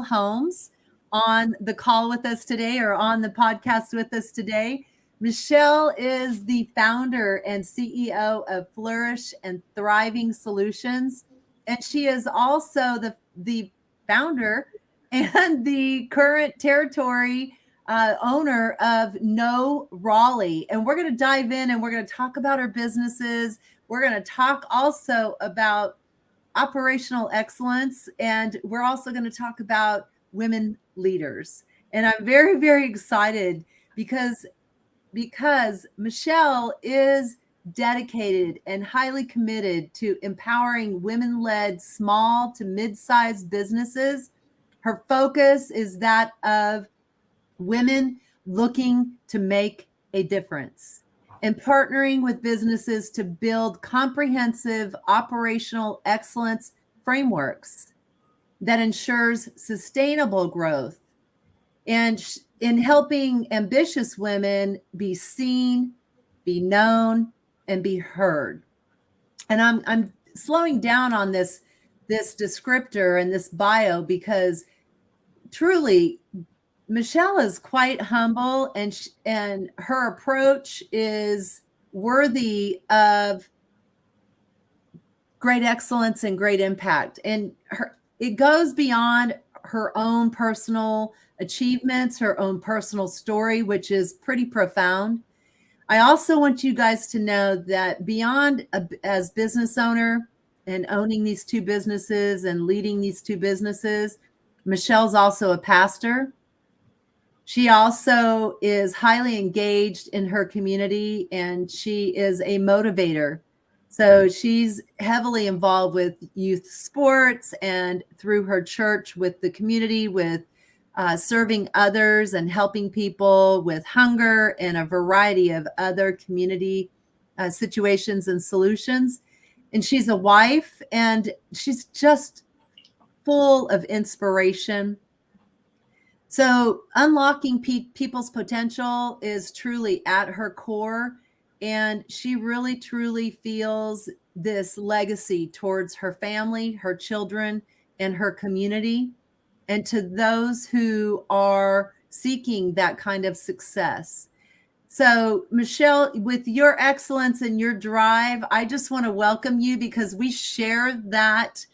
Holmes on the call with us today or on the podcast with us today. Michelle is the founder and CEO of Flourish and Thriving Solutions. And she is also the founder and the current territory owner of No Raleigh. And we're going to dive in and we're going to talk about her businesses. We're going to talk also about operational excellence. And we're also going to talk about women leaders. And I'm very, very excited because Michelle is dedicated and highly committed to empowering women-led small to mid-sized businesses. Her focus is that of women looking to make a difference and partnering with businesses to build comprehensive operational excellence frameworks that ensures sustainable growth and in helping ambitious women be seen, be known, and be heard. And I'm slowing down on this descriptor and this bio because truly Michelle is quite humble, and her approach is worthy of great excellence and great impact. And it goes beyond her own personal achievements, her own personal story, which is pretty profound. I also want you guys to know that beyond as business owner and owning these two businesses and leading these two businesses, Michelle's also a pastor. She also is highly engaged in her community, and she is a motivator. So she's heavily involved with youth sports and through her church with the community, with serving others and helping people with hunger and a variety of other community situations and solutions. And she's a wife, and she's just full of inspiration. So unlocking people's potential is truly at her core. And she really, truly feels this legacy towards her family, her children, and her community. And to those who are seeking that kind of success. So, Michelle, with your excellence and your drive, I just want to welcome you because we share that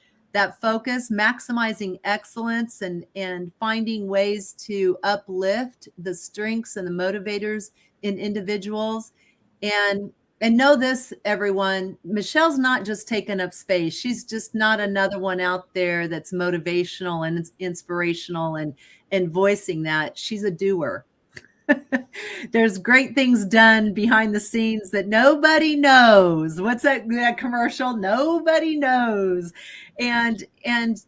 focus, maximizing excellence and finding ways to uplift the strengths and the motivators in individuals. And know this, everyone, Michelle's not just taking up space. She's just not another one out there that's motivational and inspirational and voicing that. She's a doer. There's great things done behind the scenes that nobody knows. What's that commercial? Nobody knows. And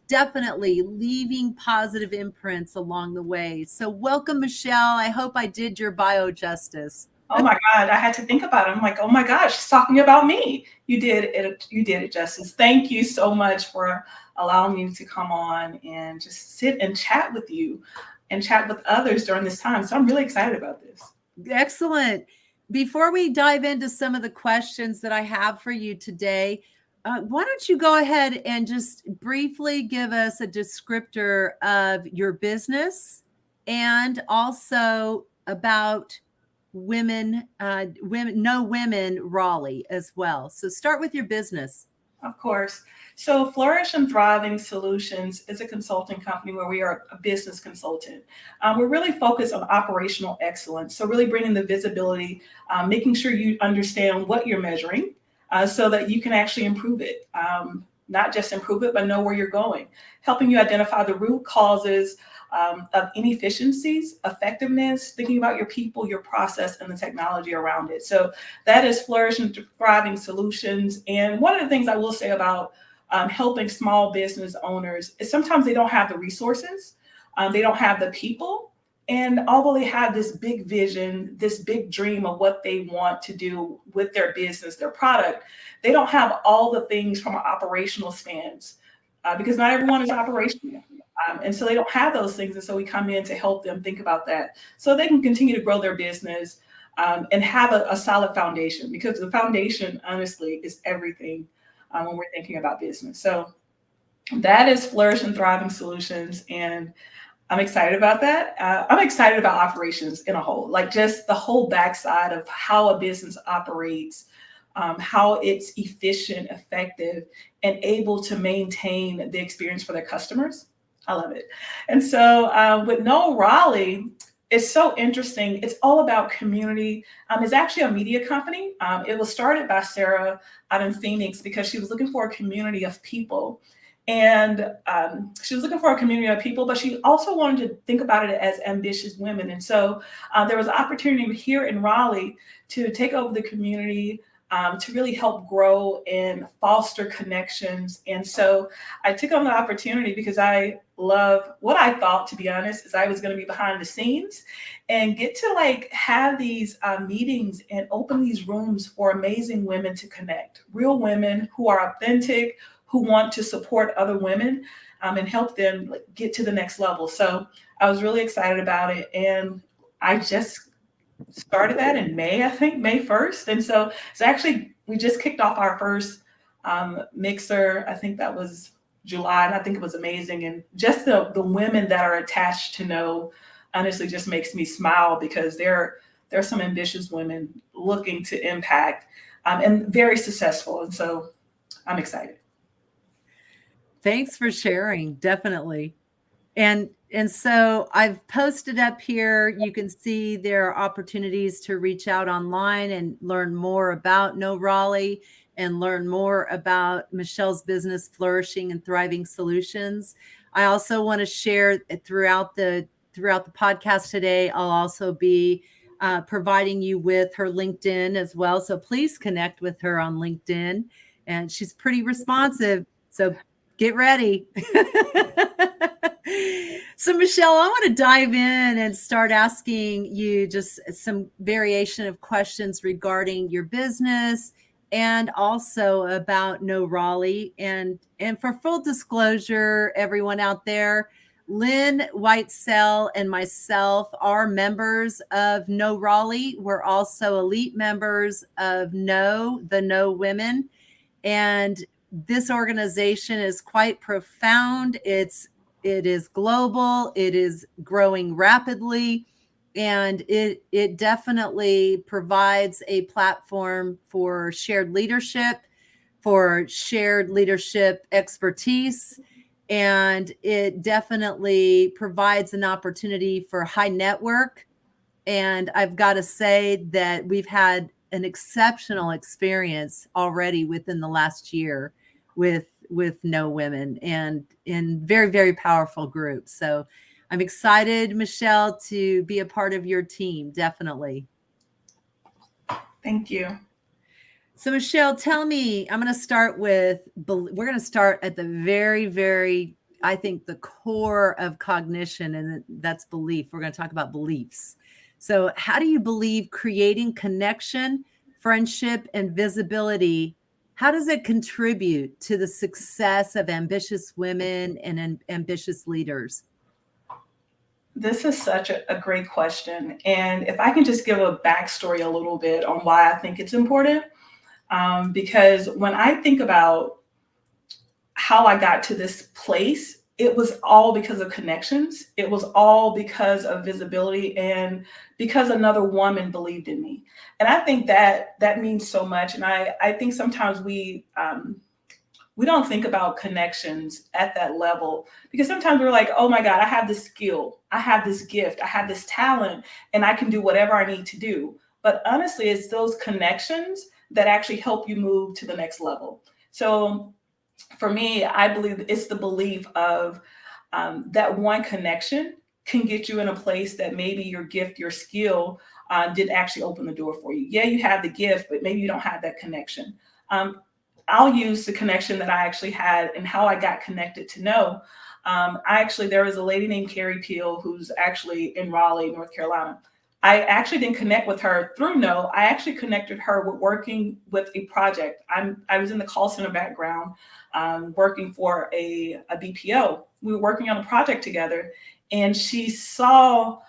definitely leaving positive imprints along the way. So welcome, Michelle. I hope I did your bio justice. Oh my God, I had to think about it. I'm like, oh my gosh, she's talking about me. You did it justice. Thank you so much for allowing me to come on and just sit and chat with you and chat with others during this time. So I'm really excited about this. Excellent. Before we dive into some of the questions that I have for you today, why don't you go ahead and just briefly give us a descriptor of your business and also about women Raleigh as well. So start with your business. Of course. So Flourish and Thriving Solutions is a consulting company where we are a business consultant. We're really focused on operational excellence. So really bringing the visibility, making sure you understand what you're measuring so that you can actually improve it. Not just improve it, but know where you're going. Helping you identify the root causes of inefficiencies, effectiveness, thinking about your people, your process, and the technology around it. So that is Flourish and Thriving Solutions. And one of the things I will say about helping small business owners is sometimes they don't have the resources, they don't have the people. And although they have this big vision, this big dream of what they want to do with their business, their product, they don't have all the things from an operational stance because not everyone is operational. And so they don't have those things. And so we come in to help them think about that so they can continue to grow their business and have a solid foundation, because the foundation, honestly, is everything when we're thinking about business. So That is Flourish and Thriving Solutions. And I'm excited about that. I'm excited about operations in a whole, like just the whole backside of how a business operates, how it's efficient, effective, and able to maintain the experience for their customers. I love it. And so with No Raleigh, it's so interesting. It's all about community. It's actually a media company. It was started by Sarah out in Phoenix because she was looking for a community of people. And she was looking for a community of people, but she also wanted to think about it as ambitious women. And so there was an opportunity here in Raleigh to take over the community, to really help grow and foster connections. And so I took on the opportunity because I love what I thought, to be honest, is I was going to be behind the scenes and get to like have these meetings and open these rooms for amazing women to connect, real women who are authentic, who want to support other women, and help them like, get to the next level. So I was really excited about it. And I just started that in May, I think, May 1st. And so it's actually, we just kicked off our first mixer. I think that was July, and I think it was amazing. And just the women that are attached to No honestly just makes me smile because there are some ambitious women looking to impact, and very successful. And so I'm excited. Thanks for sharing. Definitely. And so I've posted up here, you can see there are opportunities to reach out online and learn more about No Raleigh and learn more about Michelle's business, Flourishing and Thriving Solutions. I also want to share throughout the podcast today, I'll also be providing you with her LinkedIn as well. So please connect with her on LinkedIn. And she's pretty responsive. So get ready. So Michelle, I want to dive in and start asking you just some variation of questions regarding your business and also about No Raleigh. And for full disclosure, everyone out there, Lynn Whitesell and myself are members of No Raleigh. We're also elite members of the No Women. And this organization is quite profound. It is global. It is growing rapidly. And it definitely provides a platform for shared leadership expertise. And it definitely provides an opportunity for high network. And I've got to say that we've had an exceptional experience already within the last year with No Women and in very, very powerful groups. So I'm excited, Michelle, to be a part of your team. Definitely. Thank you. So Michelle, tell me, we're going to start at the very, very, I think the core of cognition, and that's belief. We're going to talk about beliefs. So how do you believe creating connection, friendship, and visibility, how does it contribute to the success of ambitious women and ambitious leaders? This is such a great question. And if I can just give a backstory a little bit on why I think it's important, because when I think about how I got to this place, it was all because of connections. It was all because of visibility and because another woman believed in me. And I think that means so much. And I think sometimes we don't think about connections at that level because sometimes we're like, oh my God, I have this skill, I have this gift, I have this talent, and I can do whatever I need to do. But honestly, it's those connections that actually help you move to the next level. So for me, I believe it's the belief of that one connection can get you in a place that maybe your gift, your skill didn't actually open the door for you. Yeah, you have the gift, but maybe you don't have that connection. I'll use the connection that I actually had and how I got connected to No. There was a lady named Carrie Peel who's actually in Raleigh, North Carolina. I actually didn't connect with her through No. I actually connected her with working with a project. I was in the call center background, working for a BPO. We were working on a project together, and she saw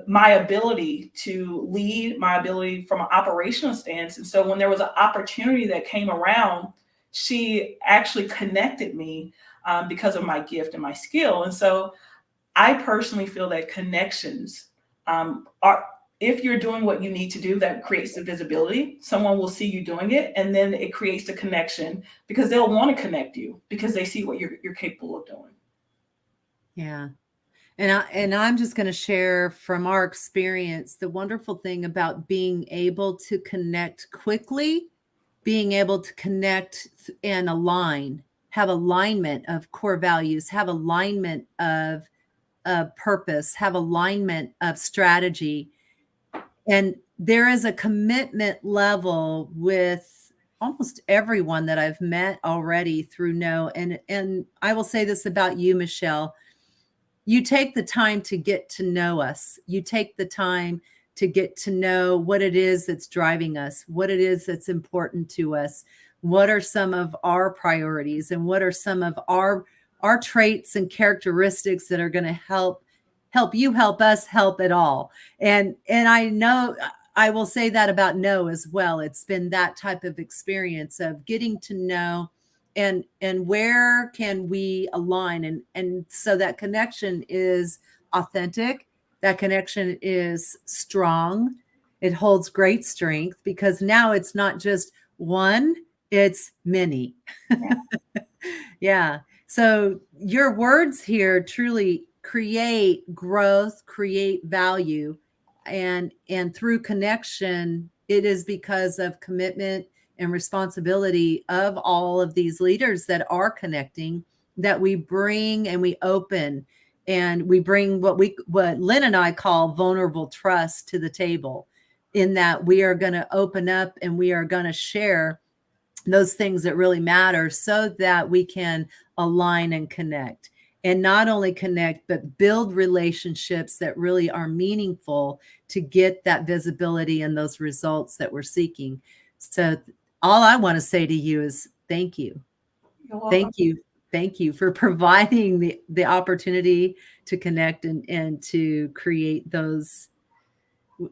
my ability to lead, my ability from an operational stance. And so when there was an opportunity that came around, she actually connected me because of my gift and my skill. And so I personally feel that connections are, if you're doing what you need to do, that creates the visibility. Someone will see you doing it, and then it creates the connection because they'll want to connect you because they see what you're capable of doing. Yeah. And I'm just going to share from our experience the wonderful thing about being able to connect quickly, being able to connect and align, have alignment of core values, have alignment of purpose, have alignment of strategy. And there is a commitment level with almost everyone that I've met already through No. And I will say this about you, Michelle. You take the time to get to know us. You take the time to get to know what it is that's driving us, what it is that's important to us, what are some of our priorities, and what are some of our traits and characteristics that are going to help you help us help it all. And I know I will say that about No as well. It's been that type of experience of getting to know and where can we align, and so that connection is authentic, that connection is strong, it holds great strength because now it's not just one, it's many. Yeah. Yeah. So your words here truly create growth, create value, and through connection, it is because of commitment and responsibility of all of these leaders that are connecting that we bring and we open and we bring what Lynn and I call vulnerable trust to the table, in that we are going to open up and we are going to share those things that really matter so that we can align and connect, and not only connect, but build relationships that really are meaningful to get that visibility and those results that we're seeking. So all I want to say to you is thank you. You're welcome. Thank you. Thank you for providing the opportunity to connect and to create those.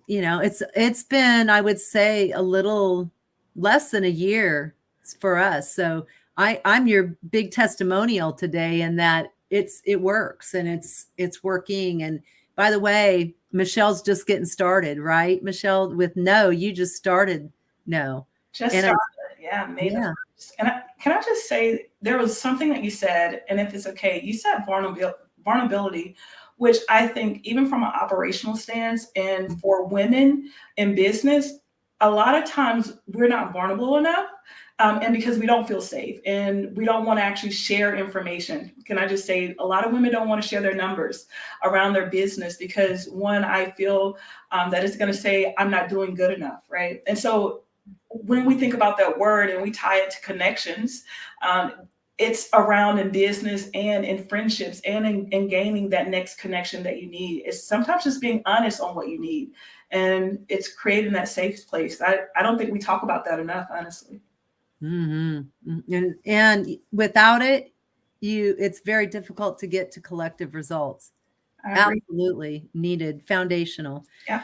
It's been, I would say, a little less than a year for us. So I'm your big testimonial today, in that it works and it's working. And by the way, Michelle's just getting started, right? Michelle, with No, you just started No. Just And started. Yeah, May the 1st. And can I just say, there was something that you said, and if it's okay, you said vulnerability, which I think even from an operational stance and for women in business, a lot of times we're not vulnerable enough. And because we don't feel safe and we don't want to actually share information. Can I just say, a lot of women don't want to share their numbers around their business because, one, I feel that it's going to say I'm not doing good enough, right? And so when we think about that word and we tie it to connections, it's around in business and in friendships and in gaining that next connection that you need. It's sometimes just being honest on what you need. And it's creating that safe place. I don't think we talk about that enough, honestly. Mm-hmm. And without it, it's very difficult to get to collective results. Absolutely needed, foundational. Yeah.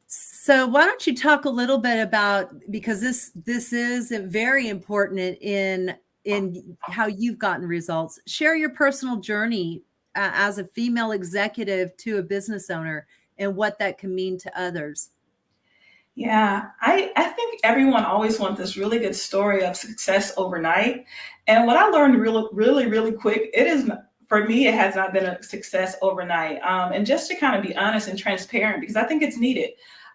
So why don't you talk a little bit about, because this is very important in how you've gotten results. Share your personal journey as a female executive to a business owner and what that can mean to others. Yeah, I think everyone always wants this really good story of success overnight. And what I learned really quick, for me, it has not been a success overnight. And just to kind of be honest and transparent, because I think it's needed.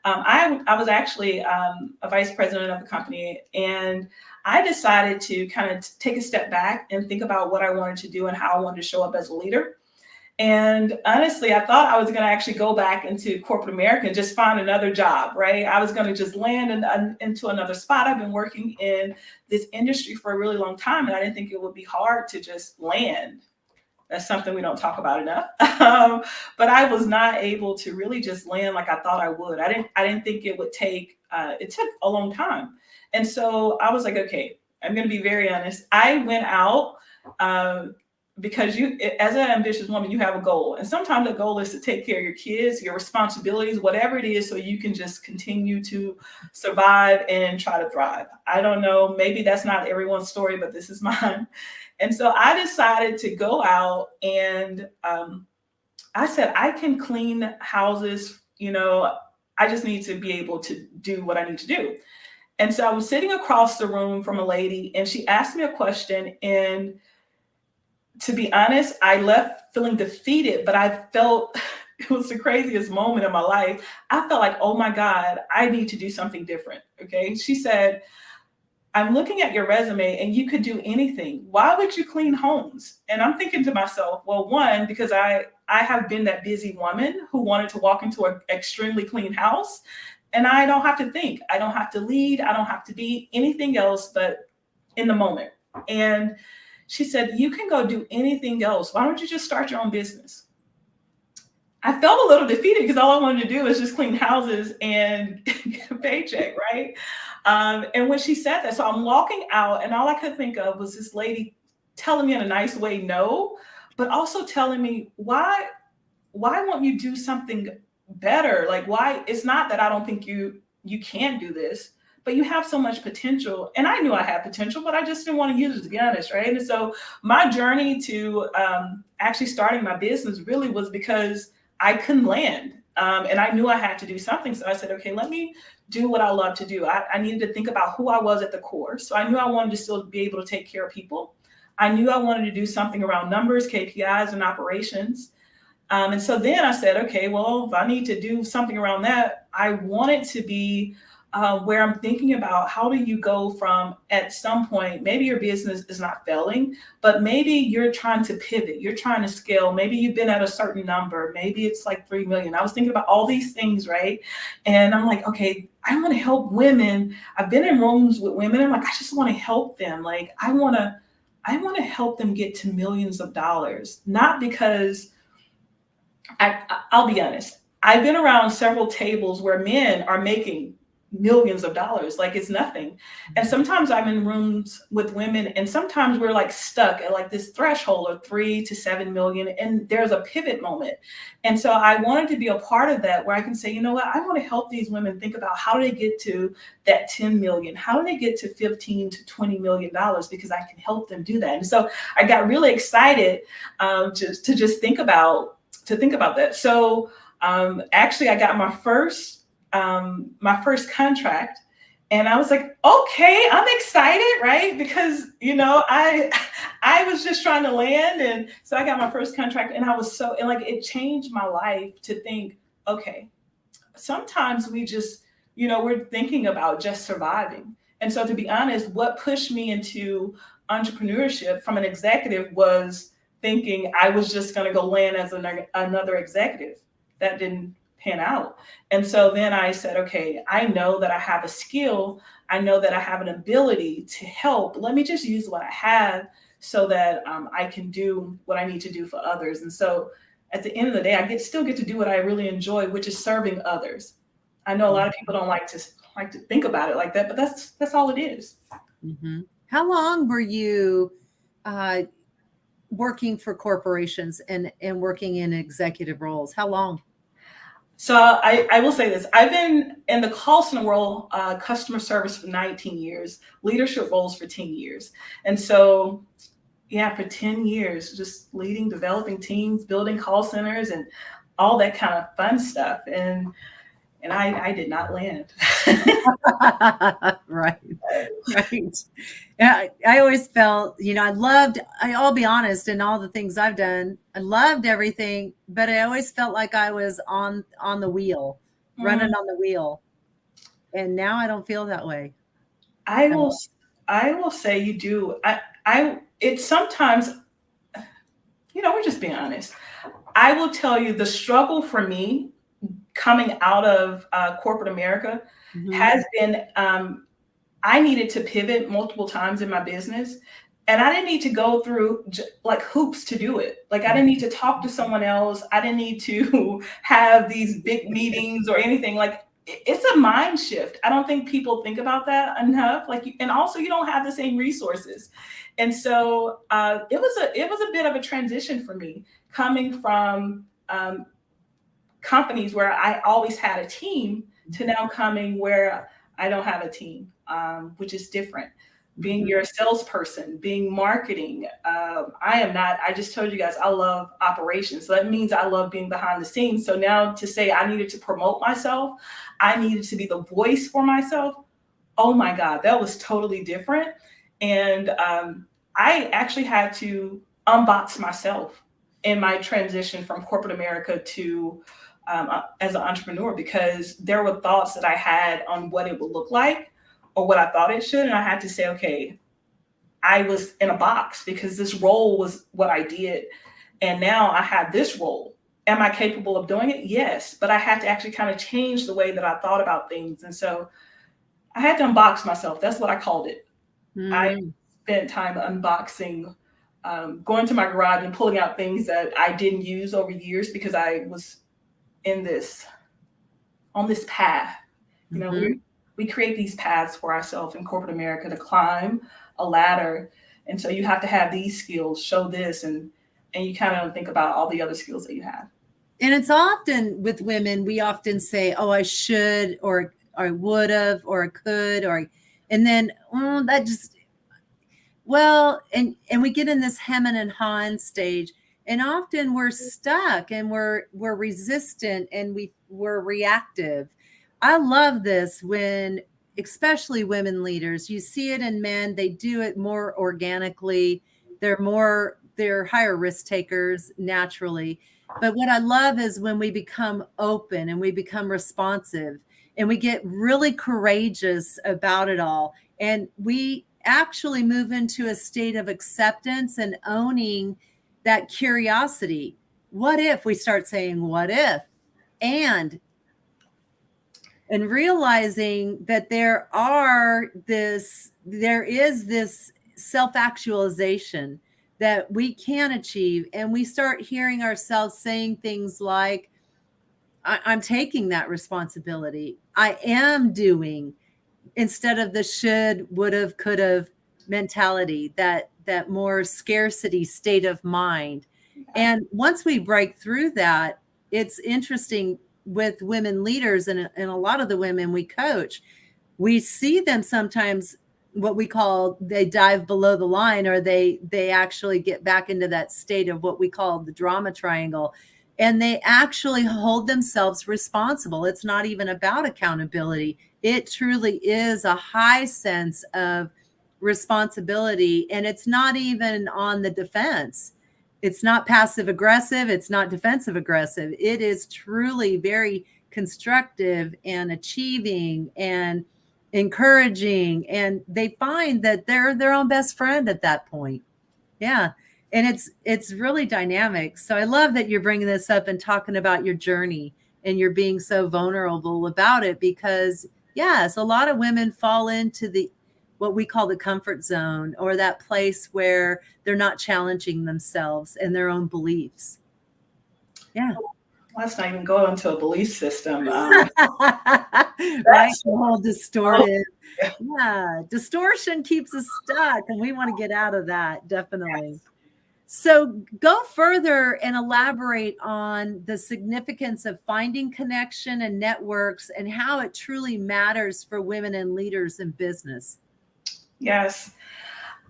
I was actually a vice president of the company, and I decided to kind of take a step back and think about what I wanted to do and how I wanted to show up as a leader. And honestly, I thought I was going to actually go back into corporate America and just find another job, right? I was going to just land into another spot. I've been working in this industry for a really long time, and I didn't think it would be hard to just land. That's something we don't talk about enough. But I was not able to really just land like I thought I would. I didn't think it would take, it took a long time. And so I was like, okay, I'm going to be very honest. I went out, because as an ambitious woman, you have a goal. And sometimes the goal is to take care of your kids, your responsibilities, whatever it is, so you can just continue to survive and try to thrive. I don't know, maybe that's not everyone's story, but this is mine. And so I decided to go out and I said, I can clean houses, I just need to be able to do what I need to do. And so I was sitting across the room from a lady and she asked me a question. And to be honest, I left feeling defeated, but I felt it was the craziest moment of my life. I felt like, oh my God, I need to do something different. Okay. She said, I'm looking at your resume and you could do anything. Why would you clean homes? And I'm thinking to myself, well, one, because I have been that busy woman who wanted to walk into an extremely clean house. And I don't have to think. I don't have to lead. I don't have to be anything else but in the moment. And she said, you can go do anything else. Why don't you just start your own business? I felt a little defeated because all I wanted to do was just clean houses and get a paycheck, right? And when she said that, so I'm walking out and all I could think of was this lady telling me in a nice way, no, but also telling me, why won't you do something better? Like, why? It's not that I don't think you can do this, but you have so much potential. And I knew I had potential, but I just didn't want to use it, to be honest, right? And so my journey to actually starting my business really was because I couldn't land. And I knew I had to do something. So I said, okay, let me do what I love to do. I needed to think about who I was at the core. So I knew I wanted to still be able to take care of people. I knew I wanted to do something around numbers, KPIs, and operations. And so then I said, okay, well, if I need to do something around that, I want it to be where I'm thinking about how do you go from at some point, maybe your business is not failing, but maybe you're trying to pivot, you're trying to scale. Maybe you've been at a certain number, maybe it's like 3 million. I was thinking about all these things, right? And I'm like, okay, I want to help women. I've been in rooms with women. I'm like, I just want to help them. Like, I want to help them get to millions of dollars, not because I'll be honest. I've been around several tables where men are making millions of dollars, like it's nothing. And sometimes I'm in rooms with women and sometimes we're like stuck at like this threshold of 3 to 7 million. And there's a pivot moment. And so I wanted to be a part of that where I can say, you know what, I want to help these women think about how do they get to that 10 million? How do they get to 15 to 20 million dollars? Because I can help them do that. And so I got really excited to think about that. So actually I got my first contract and I was like, okay, I'm excited, right? Because, I was just trying to land. And so I got my first contract and it changed my life to think, okay, sometimes we just, we're thinking about just surviving. And so to be honest, what pushed me into entrepreneurship from an executive was thinking I was just going to go land as another executive. That didn't pan out. And so then I said, okay, I know that I have a skill. I know that I have an ability to help. Let me just use what I have so that I can do what I need to do for others. And so at the end of the day, I still get to do what I really enjoy, which is serving others. I know a lot of people don't like to think about it like that, but that's all it is. Mm-hmm. How long were you working for corporations and working in executive roles? How long? So I will say this. I've been in the call center world, customer service for 19 years, leadership roles for 10 years. And so, yeah, for 10 years, just leading, developing teams, building call centers and all that kind of fun stuff. And I did not land. Right. Yeah, I always felt, I'll be honest, in all the things I've done, I loved everything, but I always felt like I was on the wheel, running on the wheel. And now I don't feel that way. I will say you do. It's sometimes, we're just being honest. I will tell you the struggle for me coming out of corporate America has been, I needed to pivot multiple times in my business. And I didn't need to go through like hoops to do it. Like I didn't need to talk to someone else. I didn't need to have these big meetings or anything. Like it's a mind shift. I don't think people think about that enough. And also you don't have the same resources. And so it was a bit of a transition for me coming from companies where I always had a team to now coming where I don't have a team, which is different. being your salesperson, being marketing. I am not, I just told you guys, I love operations. So that means I love being behind the scenes. So now to say I needed to promote myself, I needed to be the voice for myself. Oh my God, that was totally different. And I actually had to unbox myself in my transition from corporate America to as an entrepreneur, because there were thoughts that I had on what it would look like or what I thought it should. And I had to say, okay, I was in a box because this role was what I did. And now I have this role. Am I capable of doing it? Yes. But I had to actually kind of change the way that I thought about things. And so I had to unbox myself. That's what I called it. I spent time unboxing, going to my garage and pulling out things that I didn't use over years because I was on this path. You know, we create these paths for ourselves in corporate America to climb a ladder. And so you have to have these skills, show this, and you kind of think about all the other skills that you have. And it's often with women, we often say, oh, I should, or I would have, or I could, and then that just, well, and we get in this hemming and hawing stage, and often we're stuck and we're resistant and we're reactive. I love this when, especially women leaders, you see it in men, they do it more organically. They're higher risk takers naturally. But what I love is when we become open and we become responsive and we get really courageous about it all. And we actually move into a state of acceptance and owning that curiosity. What if we start saying, what if? And realizing that there is this self-actualization that we can achieve. And we start hearing ourselves saying things like, I'm taking that responsibility. I am doing, instead of the should, would have, could have mentality, that more scarcity state of mind. And once we break through that, it's interesting with women leaders and a lot of the women we coach, we see them sometimes what we call they dive below the line, or they actually get back into that state of what we call the drama triangle. And they actually hold themselves responsible. It's not even about accountability. It truly is a high sense of responsibility. And it's not even on the defense. It's not passive aggressive. It's not defensive aggressive. It is truly very constructive and achieving and encouraging. And they find that they're their own best friend at that point. Yeah. And it's really dynamic. So I love that you're bringing this up and talking about your journey, and you're being so vulnerable about it, because yes, a lot of women fall into what we call the comfort zone, or that place where they're not challenging themselves and their own beliefs. Yeah. Let's not even go into a belief system. Right. The whole distorted. Yeah. Distortion keeps us stuck, and we want to get out of that. Definitely. Yes. So go further and elaborate on the significance of finding connection and networks, and how it truly matters for women and leaders in business. Yes.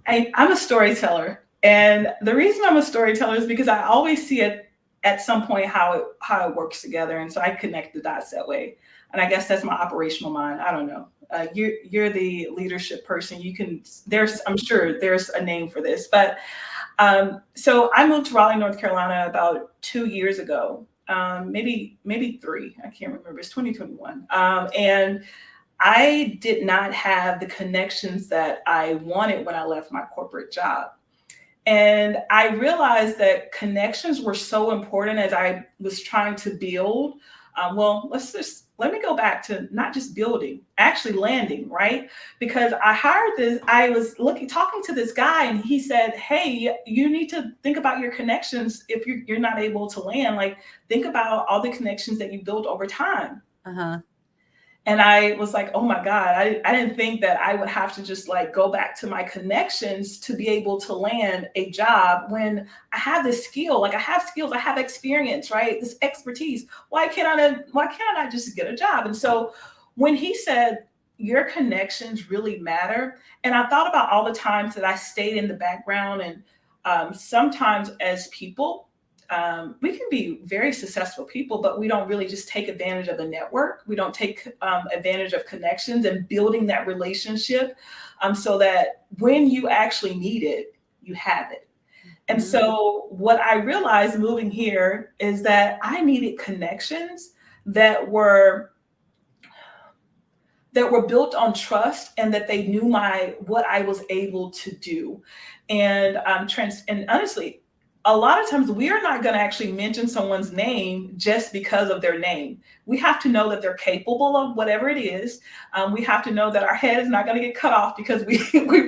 I'm a storyteller. And the reason I'm a storyteller is because I always see it at some point how it works together. And so I connect the dots that way. And I guess that's my operational mind. I don't know. You're the leadership person. I'm sure there's a name for this, but so I moved to Raleigh, North Carolina about 2 years ago, maybe 3. I can't remember. It's 2021. And I did not have the connections that I wanted when I left my corporate job. And I realized that connections were so important as I was trying to build. Let me go back to not just building, actually landing, right? Because I was talking to this guy, and he said, hey, you need to think about your connections. If you're not able to land, like, think about all the connections that you built over time. Uh-huh. And I was like, oh my God, I didn't think that I would have to just like go back to my connections to be able to land a job when I have this skill. Like, I have skills, I have experience, right? This expertise. Why can't I not just get a job? And so when he said, your connections really matter. And I thought about all the times that I stayed in the background, and sometimes as people, we can be very successful people, but we don't really just take advantage of the network. We don't take advantage of connections and building that relationship, so that when you actually need it, you have it. And so what I realized moving here is that I needed connections that were built on trust, and that they knew what I was able to do. And and honestly, a lot of times we are not going to actually mention someone's name just because of their name. We have to know that they're capable of whatever it is. We have to know that our head is not going to get cut off because we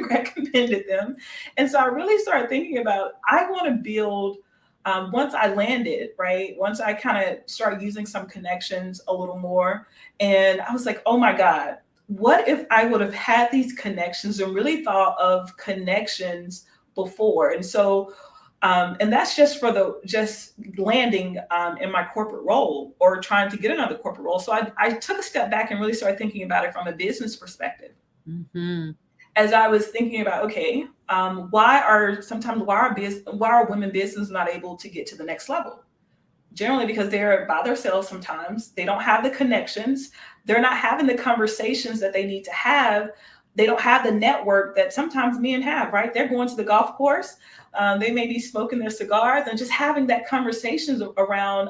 recommended them. And so I really started thinking about, I want to build, once I landed, right? Once I kind of started using some connections a little more, and I was like, oh my God, what if I would have had these connections and really thought of connections before? And so, and that's just for just landing in my corporate role or trying to get another corporate role. So I took a step back and really started thinking about it from a business perspective. As I was thinking about, okay, why are women business not able to get to the next level? Generally because they're by themselves sometimes. They don't have the connections. They're not having the conversations that they need to have. They don't have the network that sometimes men have, right? They're going to the golf course. They may be smoking their cigars and just having that conversations around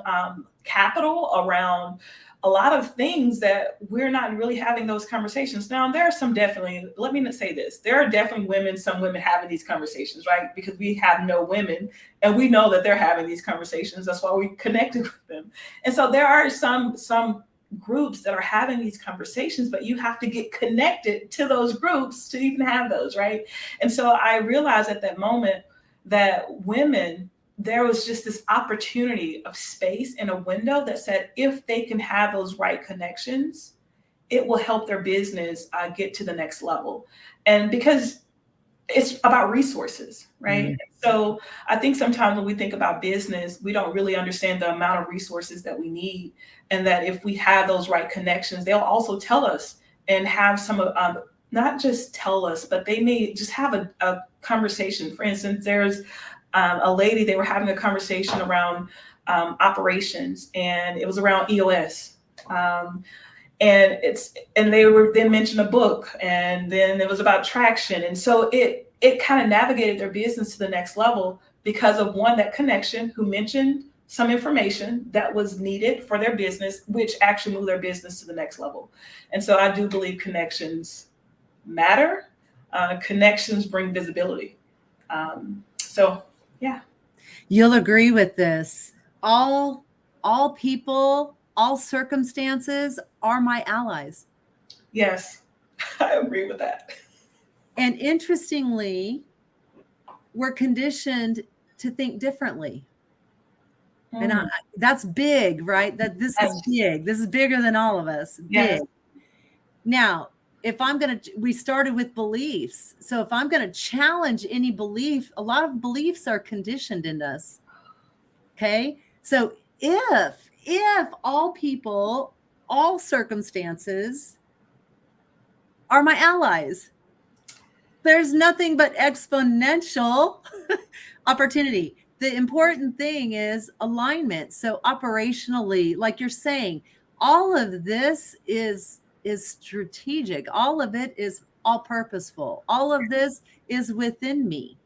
capital, around a lot of things that we're not really having those conversations. Now, there are some definitely, let me say this, there are definitely some women having these conversations, right? Because we have no women and we know that they're having these conversations. That's why we connected with them. And so there are some groups that are having these conversations, but you have to get connected to those groups to even have those, right? And so I realized at that moment that women, there was just this opportunity of space and a window that said, if they can have those right connections, it will help their business get to the next level. And because it's about resources, right? So I think sometimes when we think about business, we don't really understand the amount of resources that we need. And that if we have those right connections, they'll also tell us and have some of, not just tell us, but they may just have a conversation. For instance, there's a lady, they were having a conversation around operations, and it was around EOS. And they were then mentioned a book, and then it was about traction. And so it kind of navigated their business to the next level because of that connection who mentioned some information that was needed for their business, which actually moved their business to the next level. And so I do believe connections matter. Connections bring visibility. So yeah. You'll agree with this. All people, all circumstances are my allies. Yes, I agree with that. And interestingly, we're conditioned to think differently. And that's big, right? That this is big. This is bigger than all of us. Yes. Big. Now, we started with beliefs. So if I'm going to challenge any belief, a lot of beliefs are conditioned in us. Okay. So if all people, all circumstances are my allies, there's nothing but exponential opportunity. The important thing is alignment. So operationally, like you're saying, all of this is strategic. All of it is all purposeful. All of this is within me,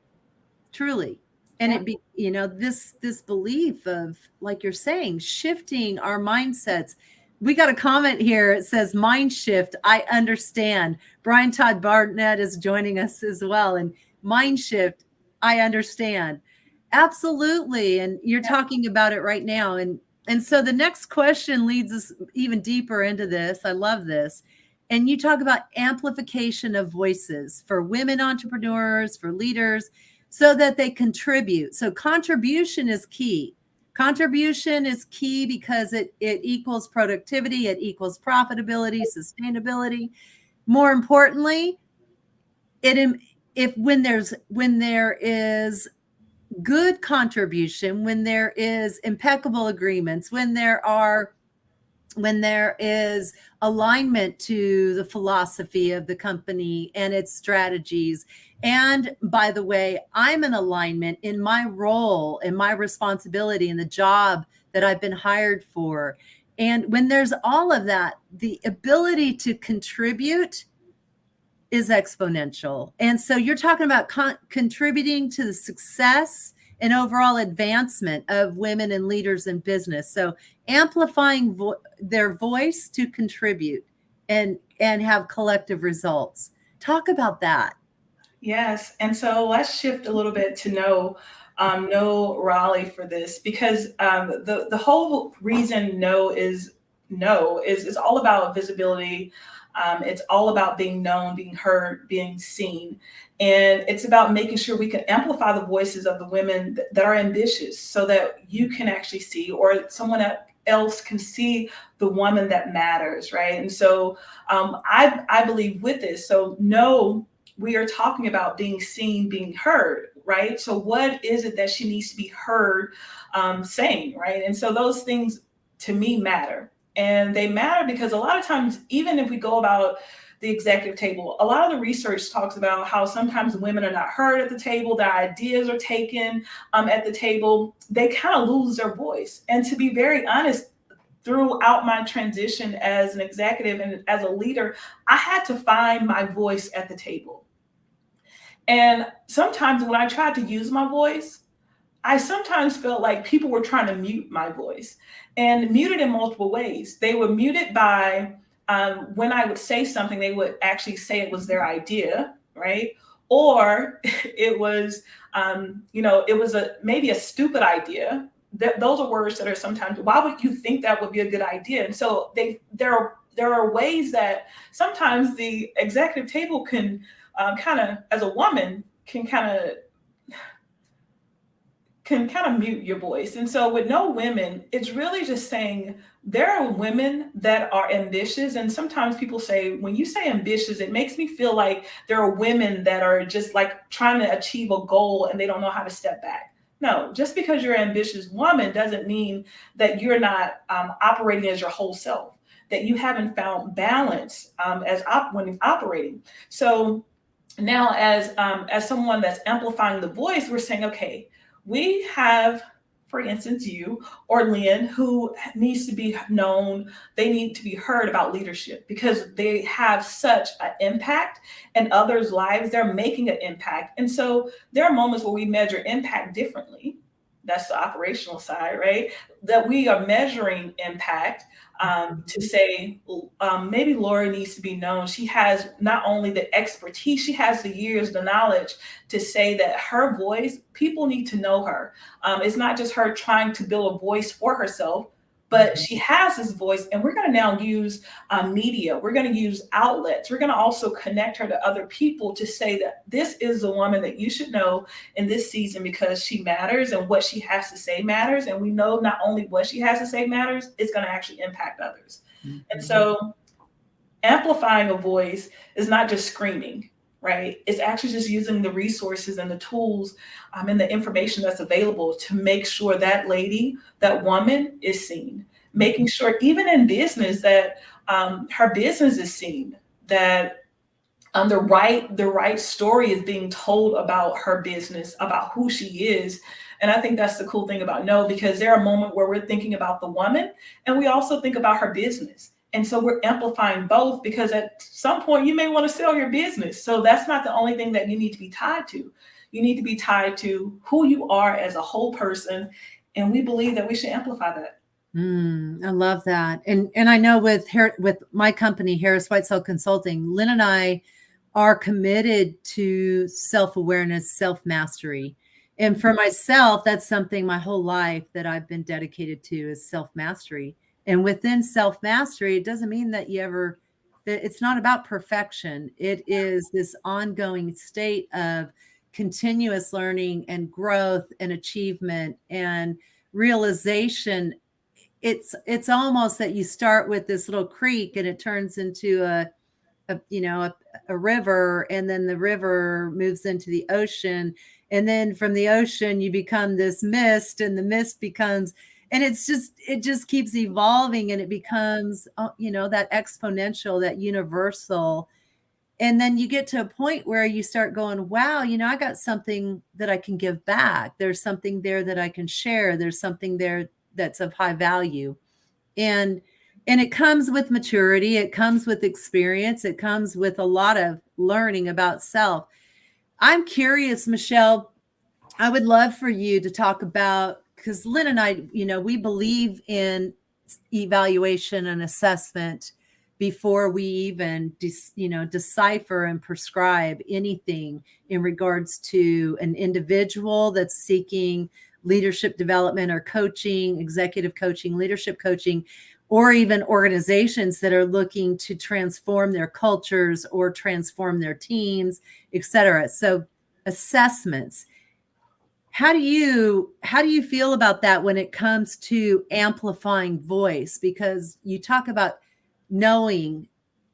truly. And this belief of, like you're saying, shifting our mindsets. We got a comment here. It says, mind shift. I understand. Brian Todd Barnett is joining us as well. And mind shift. I understand. Absolutely. And you're talking about it right now. And so the next question leads us even deeper into this. I love this. And you talk about amplification of voices for women entrepreneurs, for leaders, so that they contribute. So contribution is key. Contribution is key because it equals productivity, it equals profitability, sustainability. More importantly, when there is good contribution, when there is impeccable agreements, when there are when there is alignment to the philosophy of the company and its strategies. And by the way, I'm in alignment in my role and my responsibility in the job that I've been hired for. And when there's all of that, the ability to contribute is exponential. And so you're talking about contributing to the success and overall advancement of women and leaders in business. So amplifying their voice to contribute and have collective results. Talk about that. Yes. And so let's shift a little bit to know Raleigh for this, because the whole reason no is it's all about visibility. It's all about being known, being heard, being seen. And it's about making sure we can amplify the voices of the women that are ambitious so that you can actually see, or someone else can see the woman that matters, right? And so I believe with this, so no, we are talking about being seen, being heard, right? So what is it that she needs to be heard saying, right? And so those things to me matter. And they matter because a lot of times, even if we go about the executive table, a lot of the research talks about how sometimes women are not heard at the table, their ideas are taken at the table, they kind of lose their voice. And to be very honest, throughout my transition as an executive and as a leader, I had to find my voice at the table. And sometimes when I tried to use my voice, I sometimes felt like people were trying to mute my voice, and mute it in multiple ways. They were muted by when I would say something, they would actually say it was their idea, right? Or it was, it was maybe a stupid idea. Those are words that are sometimes, why would you think that would be a good idea? And so there are ways that sometimes the executive table can kind of, as a woman, can kind of mute your voice. And so with no women, it's really just saying there are women that are ambitious. And sometimes people say, when you say ambitious, it makes me feel like there are women that are just like trying to achieve a goal and they don't know how to step back. No, just because you're an ambitious woman doesn't mean that you're not operating as your whole self, that you haven't found balance when operating. So now as someone that's amplifying the voice, we're saying, okay, we have, for instance, you or Lynn, who needs to be known. They need to be heard about leadership because they have such an impact in others' lives. They're making an impact. And so there are moments where we measure impact differently. That's the operational side, right? That we are measuring impact to say maybe Lori needs to be known. She has not only the expertise, she has the years, the knowledge to say that her voice, people need to know her. It's not just her trying to build a voice for herself, but she has this voice, and we're going to now use media. We're going to use outlets. We're going to also connect her to other people to say that this is the woman that you should know in this season because she matters and what she has to say matters. And we know not only what she has to say matters, it's going to actually impact others. Mm-hmm. And so amplifying a voice is not just screaming, right? It's actually just using the resources and the tools and the information that's available to make sure that lady, that woman is seen. Making sure even in business that her business is seen, that the right story is being told about her business, about who she is. And I think that's the cool thing about No, because there are moments where we're thinking about the woman and we also think about her business. And so we're amplifying both because at some point you may want to sell your business. So that's not the only thing that you need to be tied to. You need to be tied to who you are as a whole person. And we believe that we should amplify that. I love that. And I know with my company, Harris Whitesell Consulting, Lynn and I are committed to self-awareness, self-mastery. And for myself, that's something my whole life that I've been dedicated to is self-mastery. And within self-mastery, it doesn't mean that it's not about perfection. It is this ongoing state of continuous learning and growth and achievement and realization. It's almost that you start with this little creek and it turns into a river, and then the river moves into the ocean. And then from the ocean, you become this mist, and the mist becomes, And it just keeps evolving, and it becomes, that exponential, that universal. And then you get to a point where you start going, wow, I got something that I can give back. There's something there that I can share. There's something there that's of high value. And it comes with maturity. It comes with experience. It comes with a lot of learning about self. I'm curious, Michelle, I would love for you to talk about, because Lynn and I, we believe in evaluation and assessment before we even decipher and prescribe anything in regards to an individual that's seeking leadership development or coaching, executive coaching, leadership coaching, or even organizations that are looking to transform their cultures or transform their teams, et cetera. So assessments. How do you feel about that when it comes to amplifying voice? Because you talk about knowing,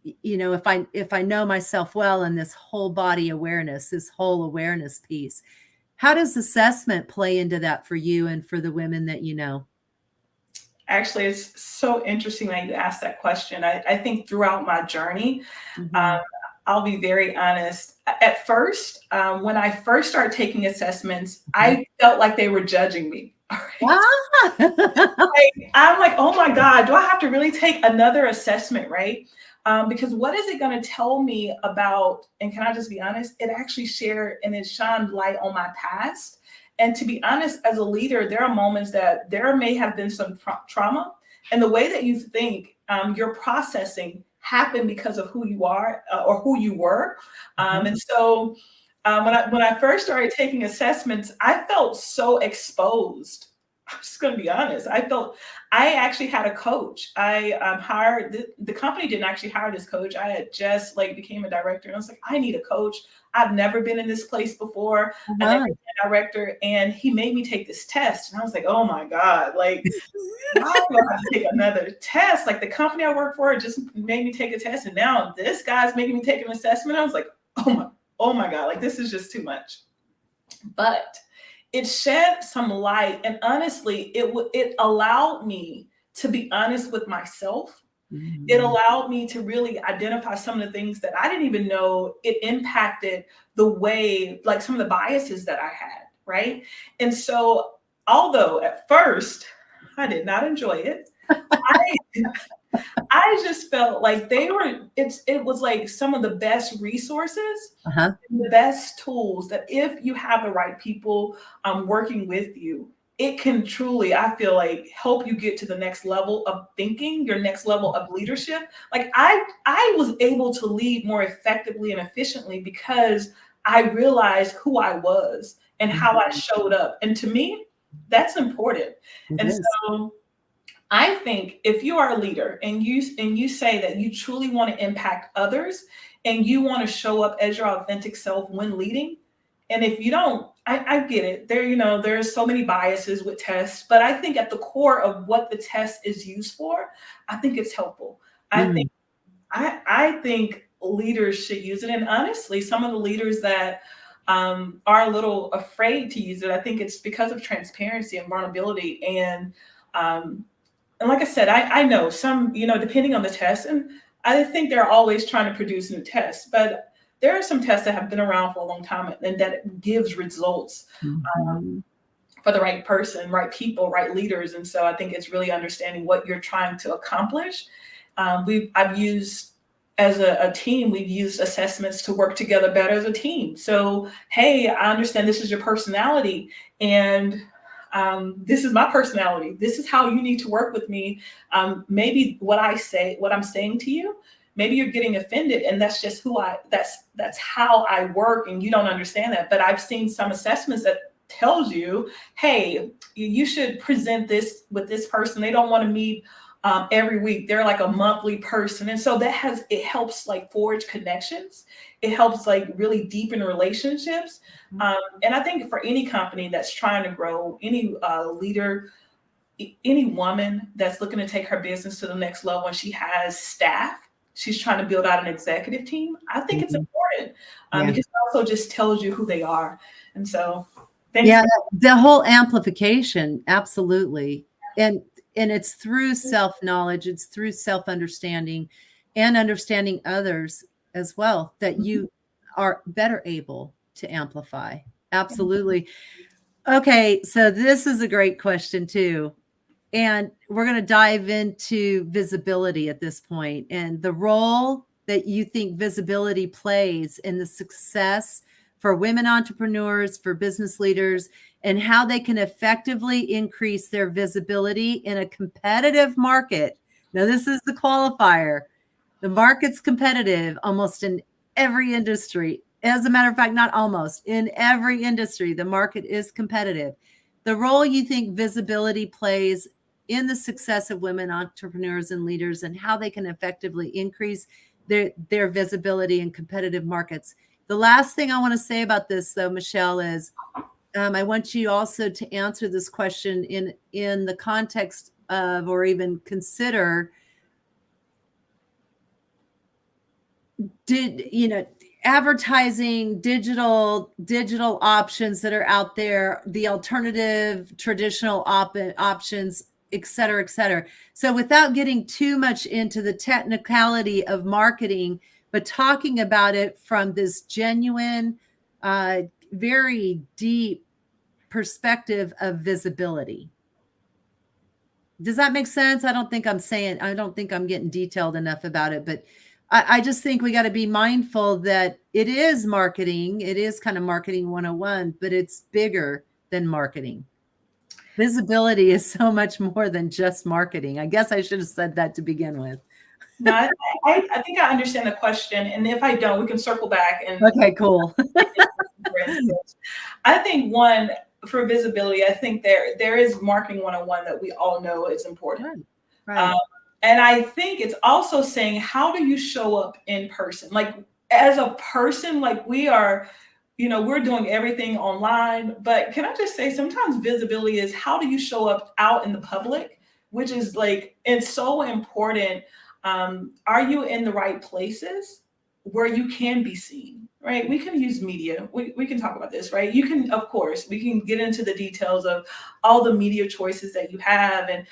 if I know myself well, and this whole body awareness, this whole awareness piece, how does assessment play into that for you and for the women that you know? Actually, it's so interesting that you asked that question. I think throughout my journey, I'll be very honest. At first, when I first started taking assessments, I felt like they were judging me. All right? I'm like, oh my God, do I have to really take another assessment, right? Because what is it going to tell me about, and can I just be honest, it actually shared and it shined light on my past. And to be honest, as a leader, there are moments that there may have been some trauma, and the way that you think, you're processing happened because of who you are or who you were. And so when I first started taking assessments, I felt so exposed. I'm just going to be honest. I actually had a coach. I hired, the company didn't actually hire this coach. I had just became a director, and I was like, I need a coach. I've never been in this place before. I never been a director, and he made me take this test. And I was like, oh my God, why do I have to take another test? The company I work for just made me take a test, and now this guy's making me take an assessment. I was like, oh my God, this is just too much. But it shed some light, and honestly, it allowed me to be honest with myself. It allowed me to really identify some of the things that I didn't even know it impacted the way, some of the biases that I had, right? And so, although at first I did not enjoy it, I just felt like it was some of the best resources, the best tools that if you have the right people working with you, it can truly, I feel help you get to the next level of thinking, your next level of leadership. I was able to lead more effectively and efficiently because I realized who I was and how I showed up. And to me, that's important. So I think if you are a leader and you say that you truly want to impact others and you want to show up as your authentic self when leading, and if you don't, I get it. There's so many biases with tests, but I think at the core of what the test is used for, I think it's helpful. I think leaders should use it. And honestly, some of the leaders that are a little afraid to use it, I think it's because of transparency and vulnerability. And like I said, I know some, depending on the test, and I think they're always trying to produce new tests, but there are some tests that have been around for a long time and that gives results for the right person, right people, right leaders. And so I think it's really understanding what you're trying to accomplish. I've used, as a team, we've used assessments to work together better as a team. So, hey, I understand this is your personality, and this is my personality. This is how you need to work with me. Maybe what I'm saying to you, maybe you're getting offended, and that's just that's how I work, and you don't understand that. But I've seen some assessments that tells you, hey, you should present this with this person. They don't want to meet every week. They're a monthly person. And so it helps forge connections. It helps really deepen relationships. And I think for any company that's trying to grow, any leader, any woman that's looking to take her business to the next level, and she has staff, she's trying to build out an executive team, I think it's important because it also just tells you who they are. And so the whole amplification, absolutely. and it's through self-knowledge, it's through self-understanding and understanding others as well that you are better able to amplify. Absolutely. Okay, so this is a great question too. And we're going to dive into visibility at this point and the role that you think visibility plays in the success for women entrepreneurs, for business leaders, and how they can effectively increase their visibility in a competitive market. Now, this is the qualifier. The market's competitive almost in every industry. As a matter of fact, not almost, in every industry, the market is competitive. The role you think visibility plays in the success of women entrepreneurs and leaders and how they can effectively increase their visibility in competitive markets. The last thing I want to say about this, though, Michelle, is I want you also to answer this question in the context of, or even consider, advertising, digital options that are out there, the alternative traditional options, et cetera, et cetera. So without getting too much into the technicality of marketing, but talking about it from this genuine, very deep perspective of visibility. Does that make sense? I don't think I'm getting detailed enough about it, but I just think we got to be mindful that it is marketing. It is kind of marketing 101, but it's bigger than marketing. Visibility is so much more than just marketing. I guess I should have said that to begin with. No, I think I understand the question. And if I don't, we can circle back. And okay, cool. I think one, for visibility, I think there is marketing 101 that we all know is important. Right. And I think it's also saying, how do you show up in person? Like as a person, like we are, we're doing everything online, but can I just say sometimes visibility is how do you show up out in the public, which is like, it's so important. Are you in the right places where you can be seen, right? We can use media. We can talk about this, right? You can, of course, we can get into the details of all the media choices that you have. And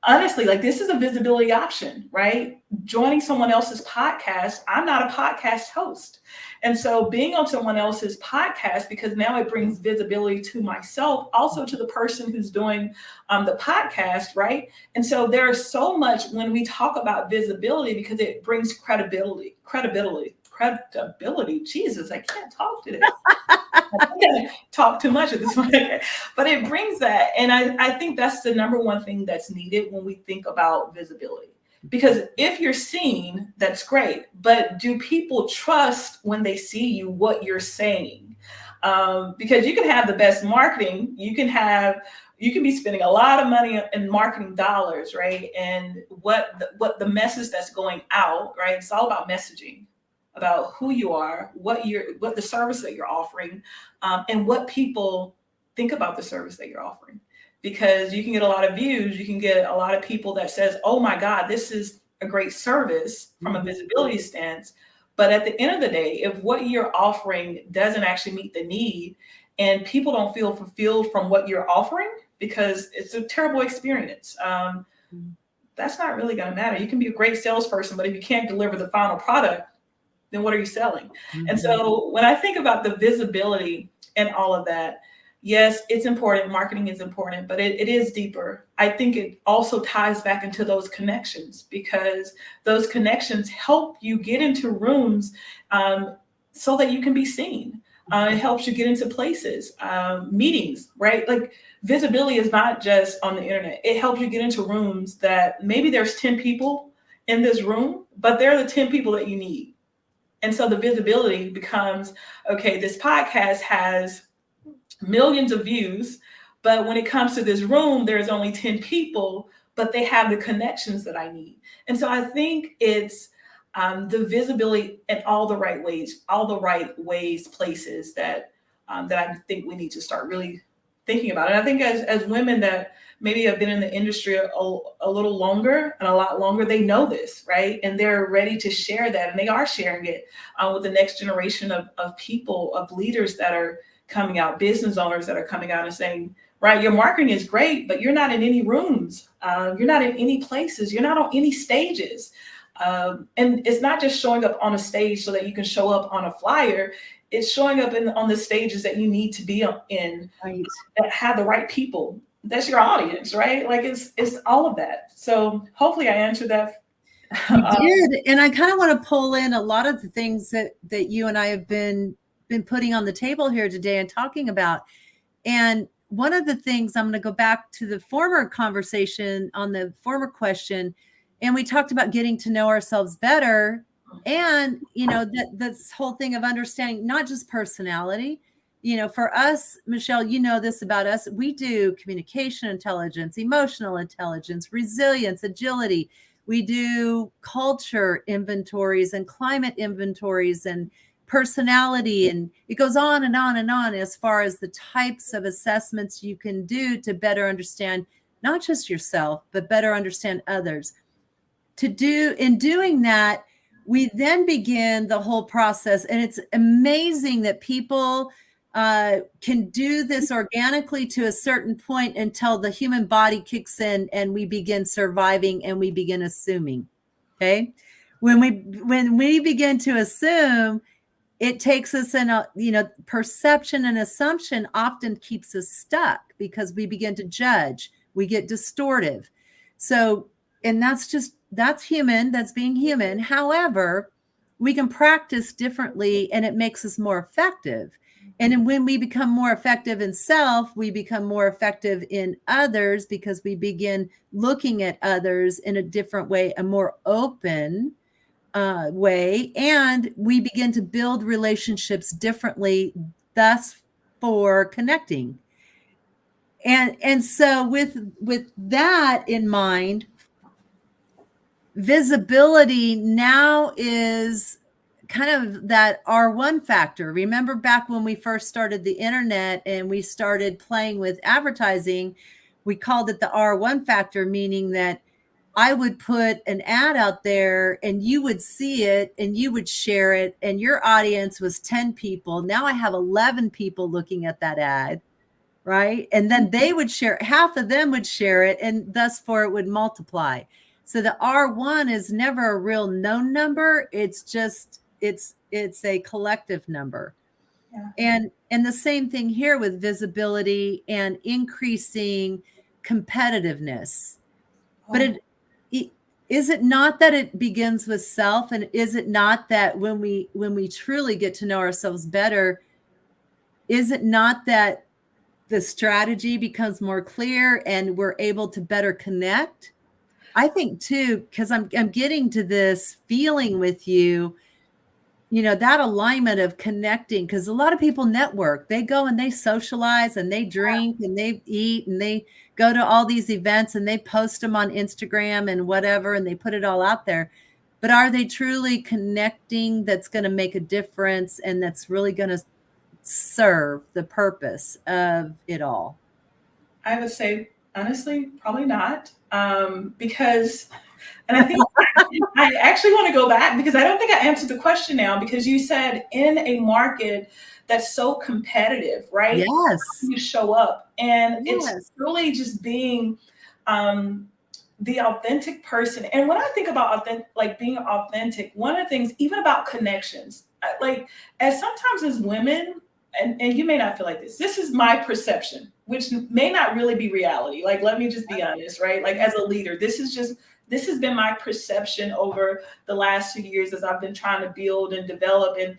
honestly, like this is a visibility option, right? Joining someone else's podcast. I'm not a podcast host. And so being on someone else's podcast, because now it brings visibility to myself, also to the person who's doing the podcast, right? And so there's so much when we talk about visibility because it brings credibility. Jesus, I can't talk today. I talk too much at this point, but it brings that. And I think that's the number one thing that's needed when we think about visibility. Because if you're seen, that's great. But do people trust when they see you what you're saying? Because you can have the best marketing, you can be spending a lot of money in marketing dollars, right? And what the message that's going out, right? It's all about messaging, about who you are, what the service that you're offering, and what people think about the service that you're offering. Because you can get a lot of views, you can get a lot of people that says, oh my God, this is a great service from a visibility stance. But at the end of the day, if what you're offering doesn't actually meet the need and people don't feel fulfilled from what you're offering, because it's a terrible experience, that's not really going to matter. You can be a great salesperson, but if you can't deliver the final product, then what are you selling? Mm-hmm. And so when I think about the visibility and all of that, yes, it's important. Marketing is important, but it is deeper. I think it also ties back into those connections because those connections help you get into rooms so that you can be seen. It helps you get into places, meetings, right? Like visibility is not just on the internet. It helps you get into rooms that maybe there's 10 people in this room, but they're the 10 people that you need. And so the visibility becomes, okay, this podcast has millions of views, but when it comes to this room, there's only 10 people, but they have the connections that I need. And so I think it's the visibility in all the right ways, places that I think we need to start really thinking about. And I think as women that maybe have been in the industry a little longer and a lot longer, they know this, right? And they're ready to share that. And they are sharing it with the next generation of people, of leaders that are coming out, business owners that are coming out and saying, right? Your marketing is great, but you're not in any rooms. You're not in any places. You're not on any stages. And it's not just showing up on a stage so that you can show up on a flyer. It's showing up on the stages that you need to be in, Right. that have the right people. That's your audience, right? Like it's all of that. So hopefully I answered that. You did. And I kind of want to pull in a lot of the things that you and I have been putting on the table here today and talking about. And one of the things, I'm going to go back to the former conversation on the former question, and we talked about getting to know ourselves better. And, this whole thing of understanding not just personality, for us, Michelle, this about us, we do communication intelligence, emotional intelligence, resilience, agility. We do culture inventories and climate inventories and personality, and it goes on and on and on as far as the types of assessments you can do to better understand not just yourself, but better understand others. In doing that, we then begin the whole process, and it's amazing that people can do this organically to a certain point until the human body kicks in and we begin surviving and we begin assuming. Okay, when we begin to assume, it takes us in perception and assumption often keeps us stuck because we begin to judge, we get distortive. So, and that's human, that's being human. However, we can practice differently and it makes us more effective. And when we become more effective in self, we become more effective in others because we begin looking at others in a different way, a more open way, and we begin to build relationships differently, thus for connecting. And so with that in mind, visibility now is kind of that R1 factor. Remember back when we first started the internet and we started playing with advertising, we called it the R1 factor, meaning that I would put an ad out there and you would see it and you would share it, and your audience was 10 people. Now I have 11 people looking at that ad, right? And then they would share, half of them would share it, and thus for it would multiply. So the R1 is never a real known number. It's just, it's a collective number. Yeah. And the same thing here with visibility and increasing competitiveness. But is it not that it begins with self? And is it not that when we truly get to know ourselves better, is it not that the strategy becomes more clear and we're able to better connect? I think too, because I'm getting to this feeling with you, that alignment of connecting, because a lot of people network, they go and they socialize and they drink and they eat and they go to all these events and they post them on Instagram and whatever, and they put it all out there. But are they truly connecting that's going to make a difference and that's really going to serve the purpose of it all? I would say, honestly, probably not. Because, and I think I actually want to go back because I don't think I answered the question now, because you said in a market that's so competitive, right? Yes. You show up, and it's really just being the authentic person. And when I think about being authentic, one of the things, even about connections, as sometimes as women, and you may not feel like this is my perception, which may not really be reality. Let me just be honest, right? As a leader, this has been my perception over the last 2 years as I've been trying to build and develop and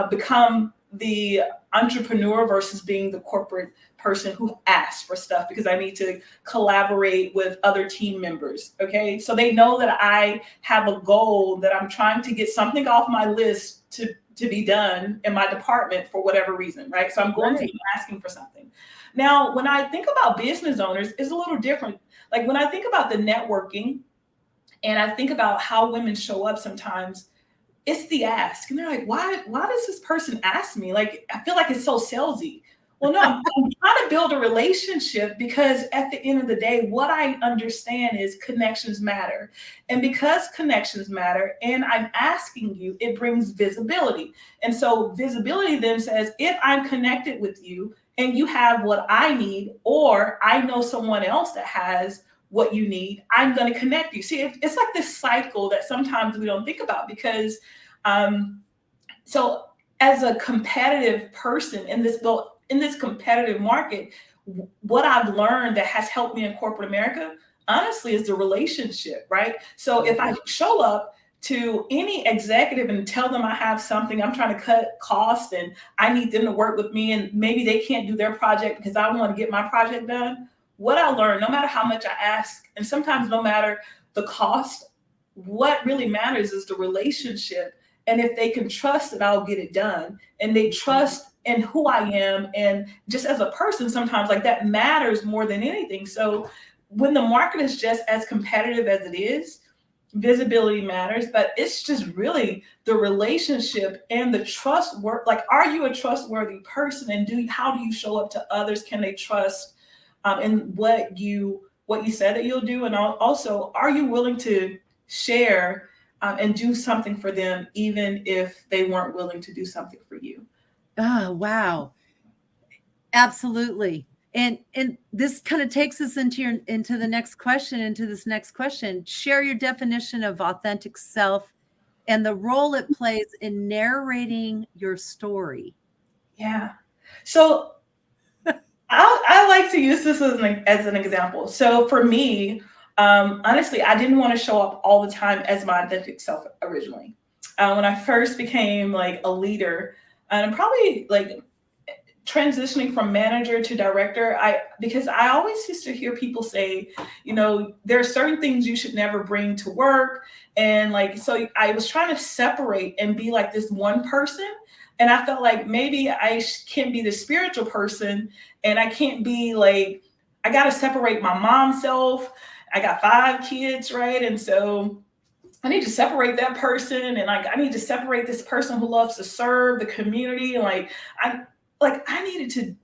become the entrepreneur versus being the corporate person who asks for stuff because I need to collaborate with other team members. Okay. So they know that I have a goal, that I'm trying to get something off my list to be done in my department for whatever reason. Right. So I'm going to be asking for something. Now, when I think about business owners, it's a little different. When I think about the networking and I think about how women show up sometimes, it's the ask. And they're like, why does this person ask me? I feel like it's so salesy. Well, no, I'm trying to build a relationship because at the end of the day, what I understand is connections matter. And because connections matter and I'm asking you, it brings visibility. And so visibility then says, if I'm connected with you and you have what I need, or I know someone else that has what you need, I'm going to connect you. See, it's like this cycle that sometimes we don't think about because, so as a competitive person in this competitive market, what I've learned that has helped me in corporate America, honestly, is the relationship, right? So if I show up to any executive and tell them I have something, I'm trying to cut cost and I need them to work with me, and maybe they can't do their project because I want to get my project done. What I learned, no matter how much I ask, and sometimes no matter the cost, what really matters is the relationship. And if they can trust that I'll get it done, and they trust in who I am, and just as a person, sometimes like that matters more than anything. So when the market is just as competitive as it is, visibility matters, but it's just really the relationship and the trust work. Like, are you a trustworthy person, and how do you show up to others? Can they trust in what you said that you'll do? And also, are you willing to share and do something for them, even if they weren't willing to do something for you? Oh, wow. Absolutely. And this kind of takes us into this next question. Share your definition of authentic self and the role it plays in narrating your story. Yeah. So I like to use this as an example. So for me, honestly, I didn't want to show up all the time as my authentic self originally. When I first became like a leader, and probably like transitioning from manager to director, because I always used to hear people say, there are certain things you should never bring to work. And like, so I was trying to separate and be like this one person. And I felt like maybe I can't be the spiritual person, and I can't be like, I got to separate my mom self. I got 5 kids, right? And so I need to separate that person, and like I need to separate this person who loves to serve the community. And I needed to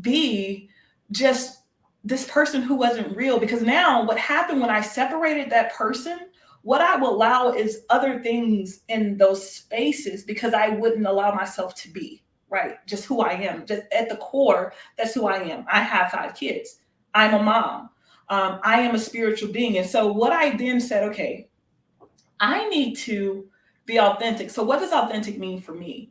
be just this person who wasn't real, because now what happened when I separated that person, what I will allow is other things in those spaces, because I wouldn't allow myself to be, right? Just who I am, just at the core, that's who I am. I have 5 kids. I'm a mom. I am a spiritual being. And so what I then said, okay, I need to be authentic. So what does authentic mean for me?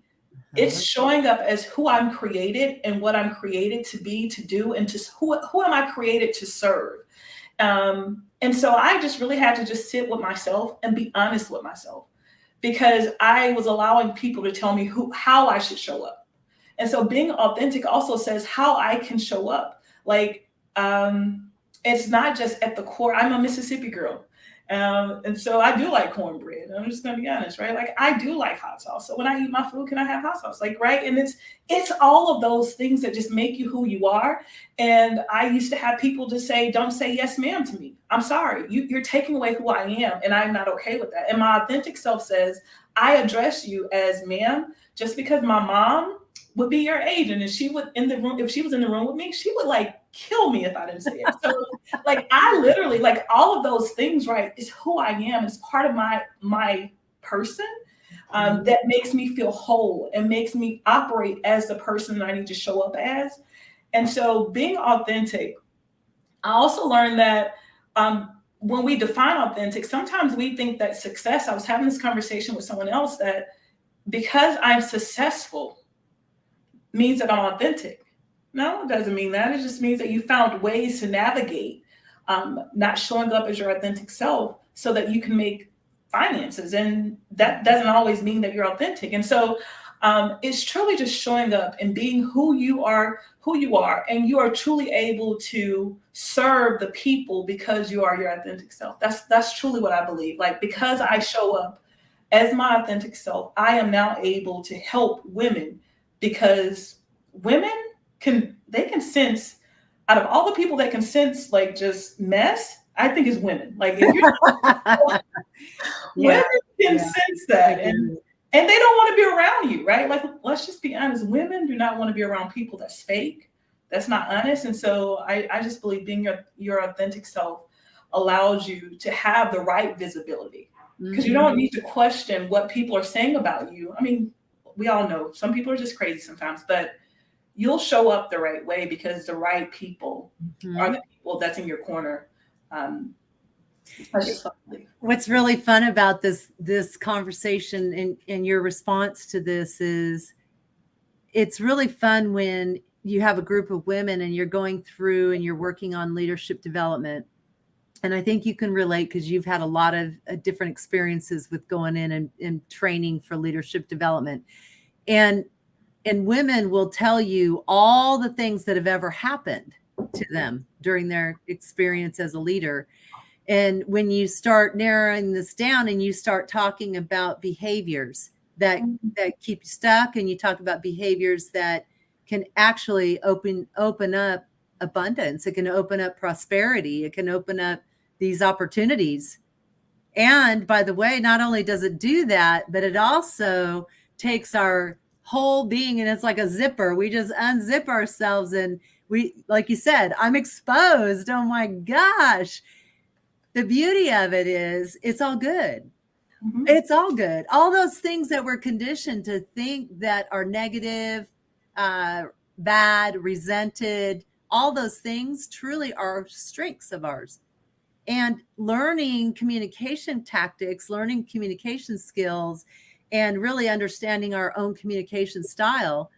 It's showing up as who I'm created and what I'm created to be, to do, and to who am I created to serve. And so I just really had to just sit with myself and be honest with myself, because I was allowing people to tell me how I should show up. And so being authentic also says how I can show up. Like, it's not just at the core. I'm a Mississippi girl. And so I do like cornbread. I'm just gonna be honest, right? Like, I do like hot sauce. So when I eat my food, can I have hot sauce? Like, right? And it's all of those things that just make you who you are. And I used to have people just say, "Don't say yes, ma'am" to me. I'm sorry, you're taking away who I am, and I'm not okay with that. And my authentic self says, I address you as ma'am, just because my mom would be your age, and if she was in the room with me, she would like kill me if I didn't say it. So like, I literally, like, all of those things, right, is who I am. It's part of my person, that makes me feel whole and makes me operate as the person that I need to show up as. And so being authentic, I also learned that when we define authentic, sometimes we think that success, I was having this conversation with someone else, that because I'm successful means that I'm authentic. No, it doesn't mean that. It just means that you found ways to navigate not showing up as your authentic self so that you can make finances. And that doesn't always mean that you're authentic. And so it's truly just showing up and being who you are, and you are truly able to serve the people because you are your authentic self. That's truly what I believe. Like, because I show up as my authentic self, I am now able to help women, because women can sense, out of all the people that can sense like just mess, I think is women. Like, if you're women can sense that, and they don't want to be around you, right? Like, let's just be honest, women do not want to be around people that's fake, that's not honest. And so I just believe being your authentic self allows you to have the right visibility, because you don't need to question what people are saying about you. I mean, we all know some people are just crazy sometimes, but you'll show up the right way because the right people are Mhm. the people that's in your corner. That's just something. What's really fun about this conversation and your response to this is it's really fun when you have a group of women and you're going through and you're working on leadership development. And I think you can relate because you've had a lot of different experiences with going in and training for leadership development. And women will tell you all the things that have ever happened to them during their experience as a leader. And when you start narrowing this down and you start talking about behaviors that keep you stuck, and you talk about behaviors that can actually open up abundance, it can open up prosperity, it can open up these opportunities. And by the way, not only does it do that, but it also takes our whole being, and it's like a zipper. We just unzip ourselves and we, like you said, I'm exposed. Oh my gosh. The beauty of it is it's all good. Mm-hmm. It's all good. All those things that we're conditioned to think that are negative, bad, resented, all those things truly are strengths of ours. And learning communication tactics, learning communication skills, and really understanding our own communication style,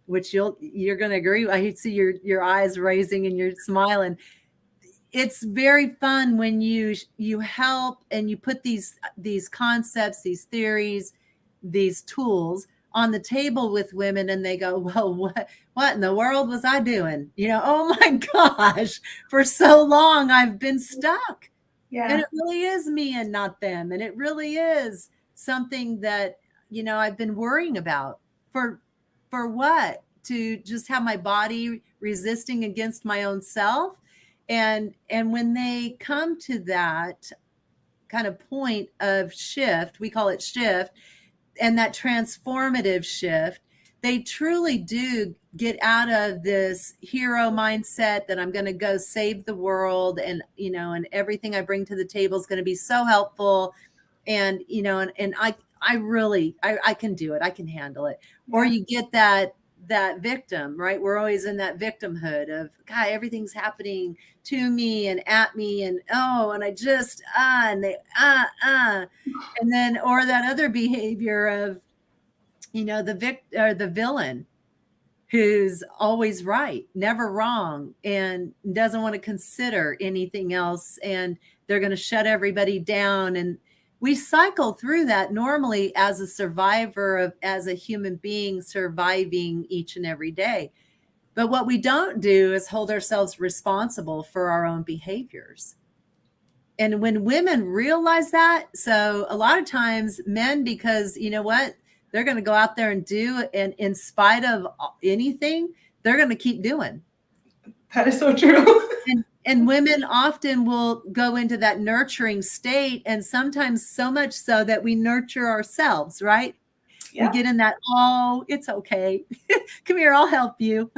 which you're going to agree. I see your eyes raising and you're smiling. It's very fun when you help and you put these concepts, these theories, these tools on the table with women, and they go, well, what in the world was I doing? Oh my gosh, for so long I've been stuck. Yeah. And it really is me and not them. And it really is something that, I've been worrying about for what? To just have my body resisting against my own self. And when they come to that kind of point of shift, we call it shift, and that transformative shift, they truly do get out of this hero mindset that I'm going to go save the world, and and everything I bring to the table is going to be so helpful, and and I really I can do it, I can handle it. Yeah. Or you get that victim, right? We're always in that victimhood of, God, everything's happening to me and at me, and and I just and they and then, or that other behavior of the villain who's always right, never wrong, and doesn't want to consider anything else, and they're going to shut everybody down. And we cycle through that normally as a survivor, as a human being surviving each and every day. But what we don't do is hold ourselves responsible for our own behaviors. And when women realize that, so a lot of times men, because you know what, they're going to go out there and do, and in spite of anything, they're going to keep doing. That is so true. And women often will go into that nurturing state, and sometimes so much so that we nurture ourselves, right? Yeah. We get in that, oh, it's okay. Come here, I'll help you.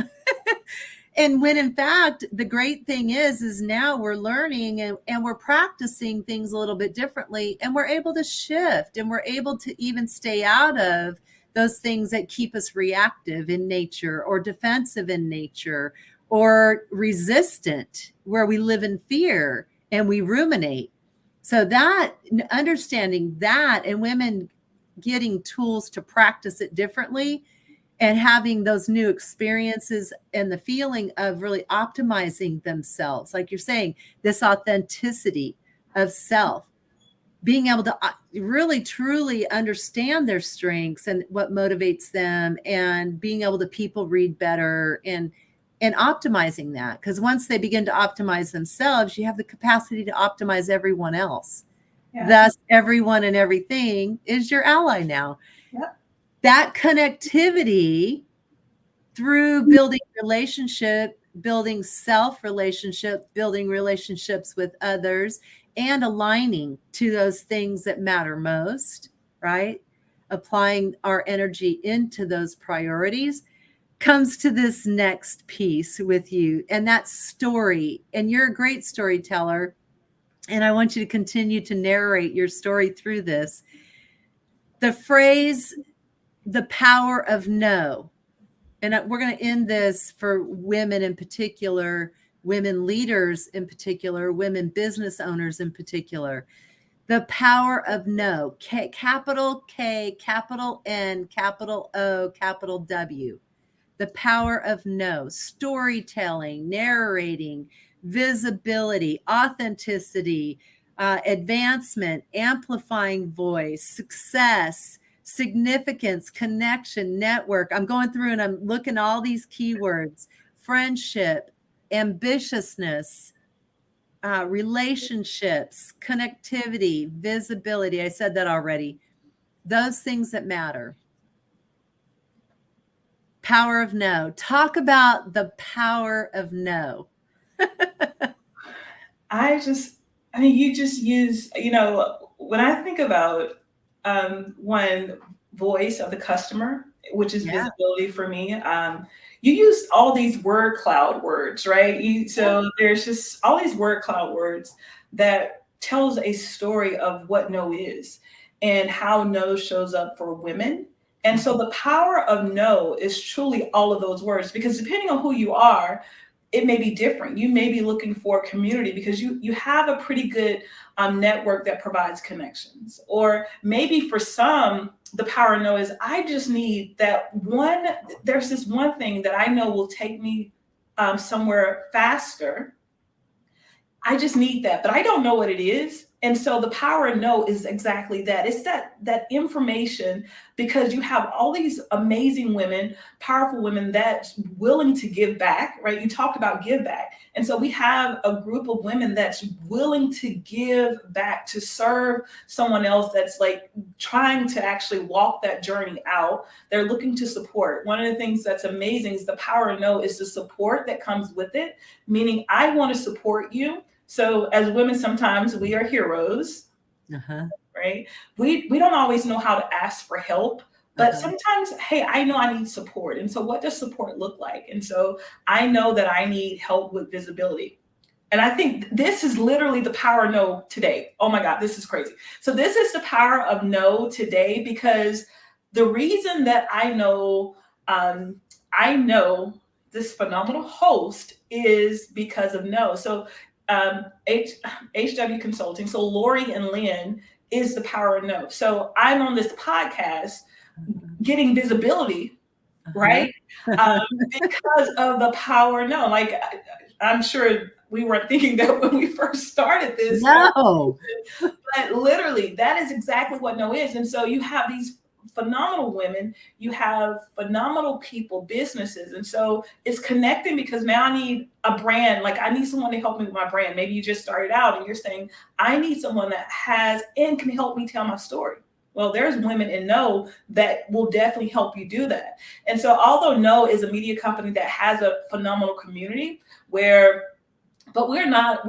And when in fact, the great thing is now we're learning and we're practicing things a little bit differently, and we're able to shift, and we're able to even stay out of those things that keep us reactive in nature, or defensive in nature, or resistant, where we live in fear and we ruminate. So that, understanding that, and women getting tools to practice it differently, and having those new experiences and the feeling of really optimizing themselves. Like you're saying, this authenticity of self, being able to really truly understand their strengths and what motivates them, and being able to people read better, and optimizing that. Because once they begin to optimize themselves, you have the capacity to optimize everyone else. Yeah. Thus, everyone and everything is your ally now. Yep. That connectivity through building relationship, building self-relationship, building relationships with others, and aligning to those things that matter most, right? Applying our energy into those priorities, comes to this next piece with you, and that's story. And you're a great storyteller, and I want you to continue to narrate your story through this. The phrase, the power of no, And we're going to end this for women in particular, women leaders in particular, women business owners in particular. The power of no. Capital K, capital N, capital O, capital W. The power of no. Storytelling, narrating, visibility, authenticity, advancement, amplifying voice, success, significance, connection, network. I'm going through and I'm looking at all these keywords: friendship, ambitiousness, relationships, connectivity, visibility. I said that already. Those things that matter. Power of no. Talk about the power of no. I mean, you just use, when I think about one, voice of the customer, which is Yeah. visibility for me, you use all these word cloud words, right? So there's just all these word cloud words that tells a story of what no is and how no shows up for women. And so the power of no is truly all of those words, because depending on who you are, it may be different. You may be looking for a community because you have a pretty good network that provides connections. Or maybe for some, the power of no is, I just need that one. There's this one thing that I know will take me somewhere faster. I just need that, but I don't know what it is. And so the power of no is exactly that. It's that information, because you have all these amazing women, powerful women that's willing to give back, right? You talked about give back. And so we have a group of women that's willing to give back, to serve someone else that's like trying to actually walk that journey out. They're looking to support. One of the things that's amazing is the power of no is the support that comes with it, meaning I want to support you. So as women, sometimes we are heroes, right? We don't always know how to ask for help, but sometimes, hey, I know I need support. And so what does support look like? And so I know that I need help with visibility. And I think this is literally the power of no today. Oh my God, this is crazy. So this is the power of no today, because the reason that I know this phenomenal host is because of no. So HW Consulting. So Lori and Lynn is the power of no. So I'm on this podcast getting visibility, right? Because of the power of no. Like, I'm sure we weren't thinking that when we first started this. No. But literally, that is exactly what no is. And so you have these phenomenal women, you have phenomenal people, businesses. And so it's connecting, because now I need a brand. Like, I need someone to help me with my brand. Maybe you just started out and you're saying, I need someone that has and can help me tell my story. Well, there's women in no that will definitely help you do that. And so although no is a media company that has a phenomenal community, but we're not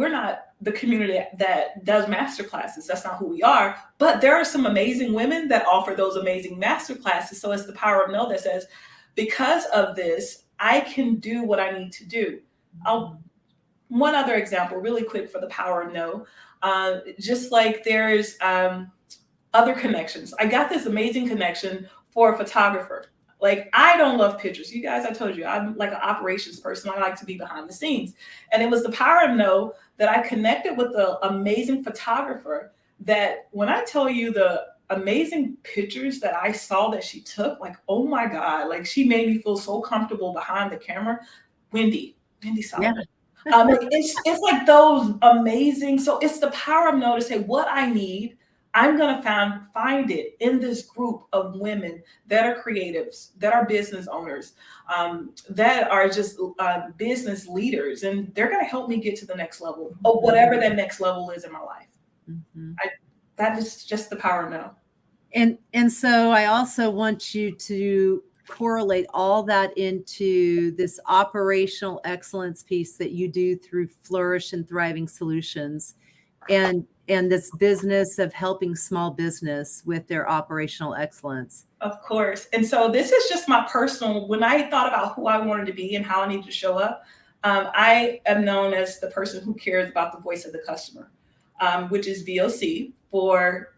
the community that does master classes. That's not who we are. But there are some amazing women that offer those amazing master classes. So it's the power of no that says, because of this, I can do what I need to do. One other example, really quick, for the power of no. Just like there's other connections. I got this amazing connection for a photographer. Like, I don't love pictures. You guys, I told you, I'm like an operations person. I like to be behind the scenes. And it was the power of no that I connected with an amazing photographer, that when I tell you the amazing pictures that I saw that she took, like, oh my God, like, she made me feel so comfortable behind the camera. Wendy Solomon. Yeah. It's like those amazing. So it's the power of no to say, what I need, I'm going to find it in this group of women that are creatives, that are business owners, that are just business leaders, and they're going to help me get to the next level, or whatever that next level is in my life. That is just the power of no. And so I also want you to correlate all that into this operational excellence piece that you do through Flourish and Thriving Solutions, and this business of helping small business with their operational excellence. Of course. And so this is just my personal, when I thought about who I wanted to be and how I need to show up, I am known as the person who cares about the voice of the customer, which is VOC for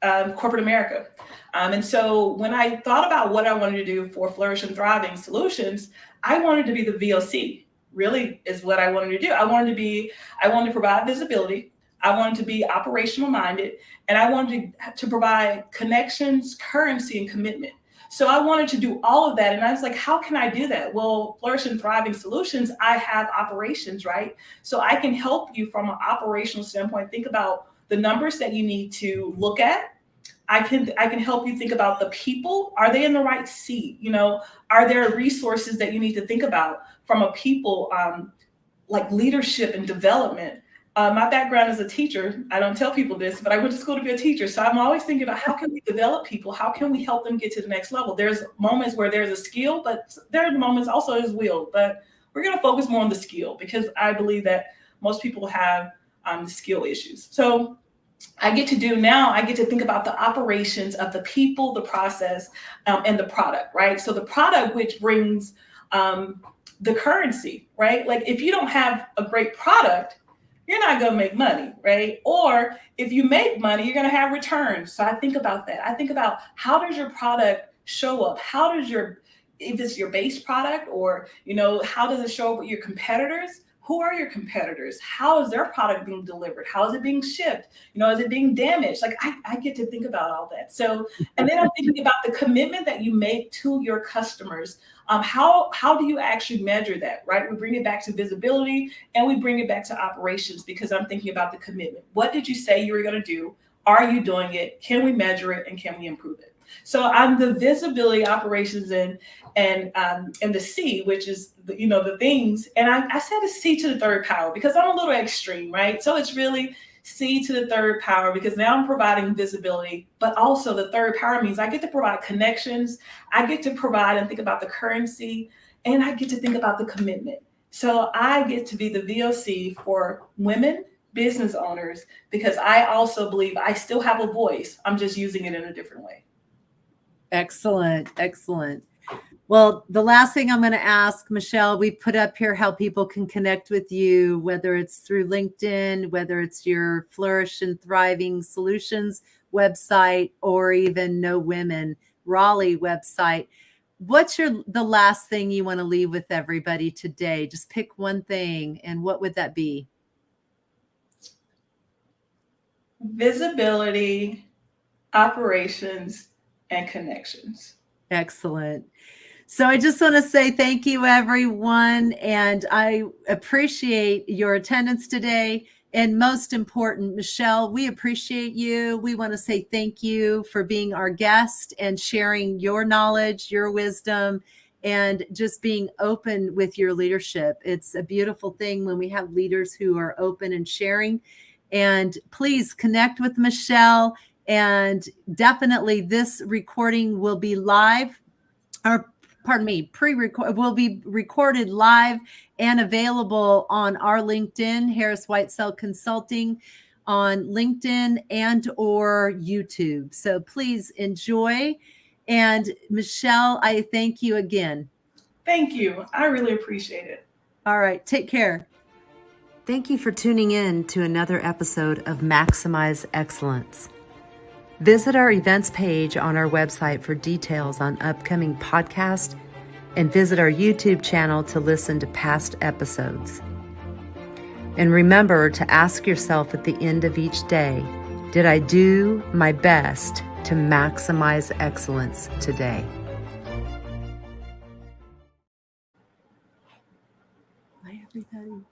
corporate America. And so when I thought about what I wanted to do for Flourish and Thriving Solutions, I wanted to be the VOC, really is what I wanted to do. I wanted to provide visibility. I wanted to be operational minded, and I wanted to provide connections, currency, and commitment. So I wanted to do all of that. And I was like, how can I do that? Well, Flourish and Thriving Solutions, I have operations, right? So I can help you from an operational standpoint. Think about the numbers that you need to look at. I can help you think about the people. Are they in the right seat? Are there resources that you need to think about from a people, like leadership and development? My background is a teacher. I don't tell people this, but I went to school to be a teacher. So I'm always thinking about how can we develop people? How can we help them get to the next level? There's moments where there's a skill, but there are moments also there's will. But we're going to focus more on the skill because I believe that most people have skill issues. So I get to think about the operations of the people, the process, and the product, right? So the product, which brings the currency, right? Like if you don't have a great product, you're not going to make money, right? Or if you make money, you're going to have returns. So I think about that. I think about how does your product show up? If it's your base product or, how does it show up with your competitors? Who are your competitors? How is their product being delivered? How is it being shipped? Is it being damaged? Like I get to think about all that. So, and then I'm thinking about the commitment that you make to your customers. How do you actually measure that, right? We bring it back to visibility and we bring it back to operations because I'm thinking about the commitment. What did you say you were going to do? Are you doing it? Can we measure it? And can we improve it? So I'm the visibility, operations, and the C, which is the things. And I said a C to the third power because I'm a little extreme, right? So it's really C to the third power because now I'm providing visibility, but also the third power means I get to provide connections. I get to provide and think about the currency, and I get to think about the commitment. So I get to be the VOC for women business owners because I also believe I still have a voice. I'm just using it in a different way. Excellent. Excellent. Well, the last thing I'm going to ask, Michelle, we put up here how people can connect with you, whether it's through LinkedIn, whether it's your Flourish and Thriving Solutions website, or even No Women Raleigh website. What's the last thing you want to leave with everybody today? Just pick one thing, and what would that be? Visibility, operations, and connections. Excellent. So I just want to say thank you, everyone. And I appreciate your attendance today. And most important, Michelle, we appreciate you. We want to say thank you for being our guest and sharing your knowledge, your wisdom, and just being open with your leadership. It's a beautiful thing when we have leaders who are open and sharing. And please connect with Michelle. And definitely this recording will be live, or pardon me, pre-record will be recorded live and available on our LinkedIn, Harris Whitesell Consulting, on LinkedIn and or YouTube. So please enjoy. And Michelle, I thank you again. Thank you. I really appreciate it. All right. Take care. Thank you for tuning in to another episode of Maximize Excellence. Visit our events page on our website for details on upcoming podcasts and visit our YouTube channel to listen to past episodes. And remember to ask yourself at the end of each day, did I do my best to maximize excellence today?